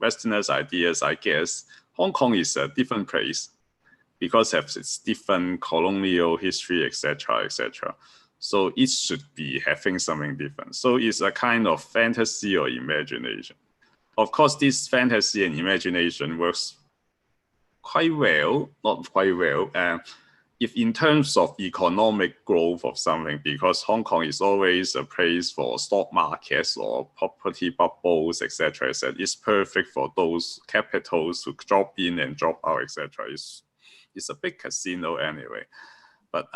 [SPEAKER 2] Westerners' ideas, I guess, Hong Kong is a different place because of its different colonial history, etc., etc. So it should be having something different. So it's a kind of fantasy or imagination. Of course, this fantasy and imagination works quite well, not quite well, if in terms of economic growth of something, because Hong Kong is always a place for stock markets or property bubbles, etc., etc. It's perfect for those capitals to drop in and drop out, etc. It's a big casino anyway. But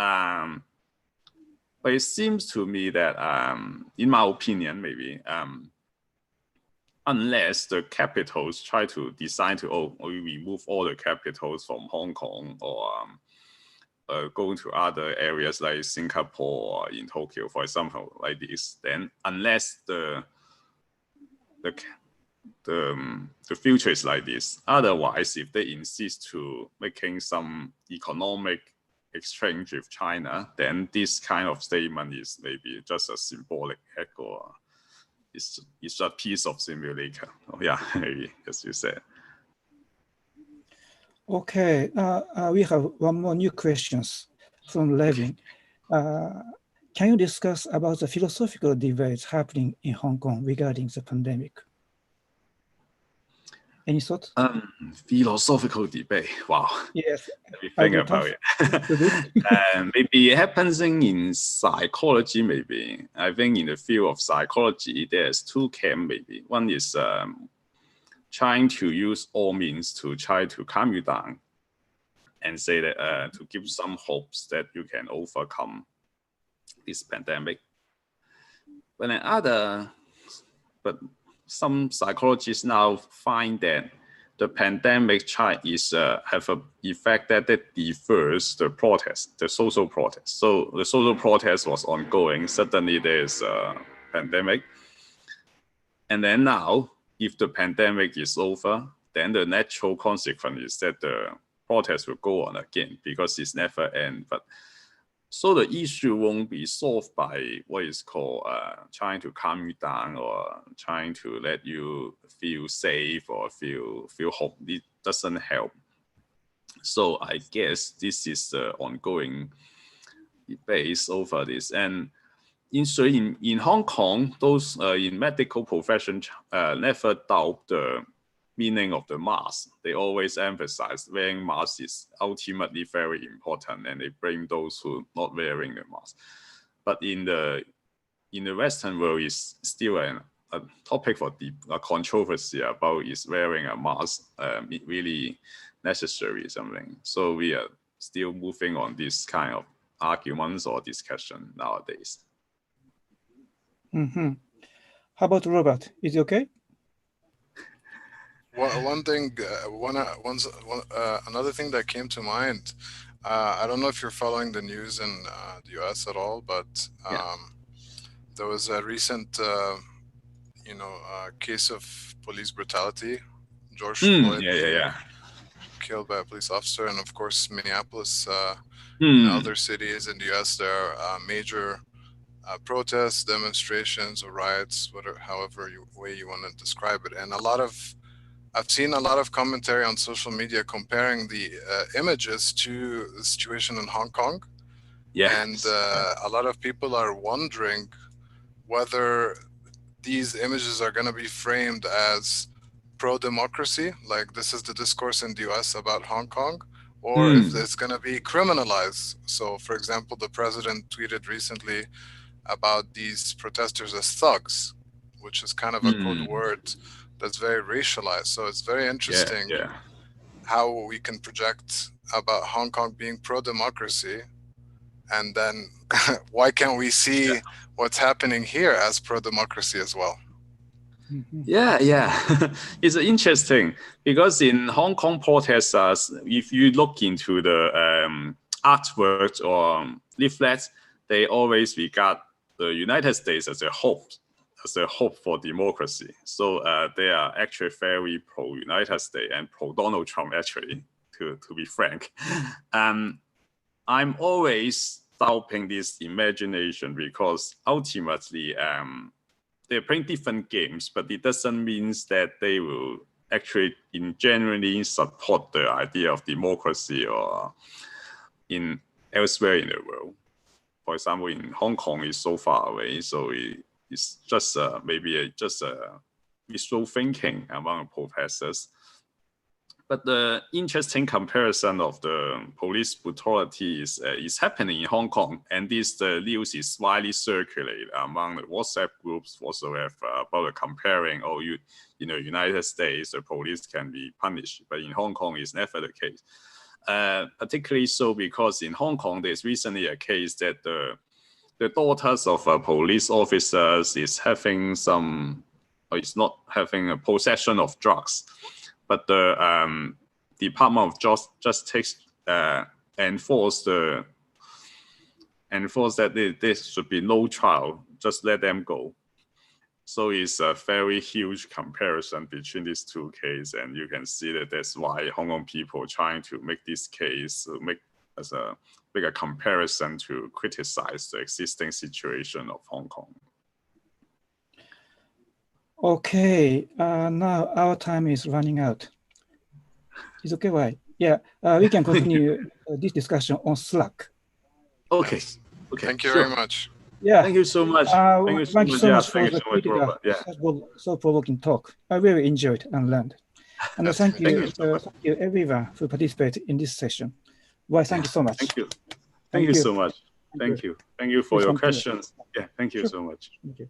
[SPEAKER 2] it seems to me that, in my opinion, maybe, unless the capitals try to decide to, we remove all the capitals from Hong Kong, or going to other areas like Singapore or in Tokyo, for example, like this, then unless the future is like this. Otherwise, if they insist to making some economic exchange with China, then this kind of statement is maybe just a symbolic act, or it's a piece of simulacra. Oh, yeah, maybe, as you said.
[SPEAKER 1] Okay, we have one more new questions from Levin. Can you discuss about the philosophical debates happening in Hong Kong regarding the pandemic? Any thoughts?
[SPEAKER 2] Philosophical debate. Wow.
[SPEAKER 1] Yes.
[SPEAKER 2] Let me think about it. Maybe it happens in psychology, maybe. I think in the field of psychology, there's two camps, maybe. One is trying to use all means to try to calm you down and say that to give some hopes that you can overcome this pandemic. But some psychologists now find that the pandemic is have an effect that defers the protest, the social protest. So the social protest was ongoing. Suddenly there's a pandemic. And then now, if the pandemic is over, then the natural consequence is that the protest will go on again because it's never end. But so the issue won't be solved by what is called trying to calm you down or trying to let you feel safe or feel hope. It doesn't help. So I guess this is the ongoing debate over this. And in Hong Kong, those in medical profession never doubt the meaning of the mask. They always emphasize wearing masks is ultimately very important, and they blame those who are not wearing the mask. But in the Western world, it's still a topic for a controversy about is wearing a mask really necessary or something. So we are still moving on this kind of arguments or discussion nowadays.
[SPEAKER 1] Mm-hmm. How about Robert? Is it okay?
[SPEAKER 4] Well, one thing, another thing that came to mind, I don't know if you're following the news in the US at all, but there was a recent, case of police brutality. George Floyd killed by a police officer, and of course, Minneapolis and other cities in the US, there are major protests, demonstrations, or riots, however way you want to describe it, and I've seen a lot of commentary on social media comparing the images to the situation in Hong Kong. And a lot of people are wondering whether these images are going to be framed as pro-democracy, like this is the discourse in the US about Hong Kong, or if it's going to be criminalized. So, for example, the president tweeted recently about these protesters as thugs, which is kind of a code word that's very racialized. So it's very interesting how we can project about Hong Kong being pro-democracy, and then why can't we see what's happening here as pro-democracy as well?
[SPEAKER 2] It's interesting because in Hong Kong protests, if you look into the artworks or leaflets, they always regard the United States as a hope for democracy. So they are actually very pro-United States and pro-Donald Trump, actually, to be frank. I'm always doubting this imagination because ultimately they're playing different games, but it doesn't mean that they will actually genuinely support the idea of democracy or elsewhere in the world. For example, in Hong Kong, is so far away, so it's just maybe just a visual thinking among professors. But the interesting comparison of the police brutality is happening in Hong Kong, and the news is widely circulated among the WhatsApp groups whatsoever about comparing, United States, the police can be punished, but in Hong Kong it's never the case. Particularly so because in Hong Kong there's recently a case that the daughters of police officers is not having a possession of drugs, but the Department of Justice enforce that there should be no trial, just let them go. So it's a very huge comparison between these two cases, and you can see that that's why Hong Kong people are trying to make this case make a comparison to criticize the existing situation of Hong Kong.
[SPEAKER 1] Okay, now our time is running out. It's okay, Wai? Yeah, we can continue this discussion on Slack.
[SPEAKER 2] Okay.
[SPEAKER 4] Yes.
[SPEAKER 2] Okay.
[SPEAKER 4] Thank you
[SPEAKER 2] sure.
[SPEAKER 4] very much.
[SPEAKER 1] Yeah.
[SPEAKER 2] Thank you so much.
[SPEAKER 1] Thank you so much for
[SPEAKER 2] Thank you
[SPEAKER 1] the
[SPEAKER 2] so much, Robert. Yeah.
[SPEAKER 1] thought-provoking talk. I really enjoyed and learned. And
[SPEAKER 4] Nice to
[SPEAKER 1] thank
[SPEAKER 4] meet
[SPEAKER 1] you,
[SPEAKER 2] you so much.
[SPEAKER 1] thank you everyone who participated in this session. Well, thank you so much.
[SPEAKER 2] Thank you. Thank you so much. Thank you. Thank you for
[SPEAKER 1] Please
[SPEAKER 2] your
[SPEAKER 1] continue.
[SPEAKER 2] questions. Yeah. Thank you
[SPEAKER 1] Sure.
[SPEAKER 2] so much.
[SPEAKER 1] Thank you.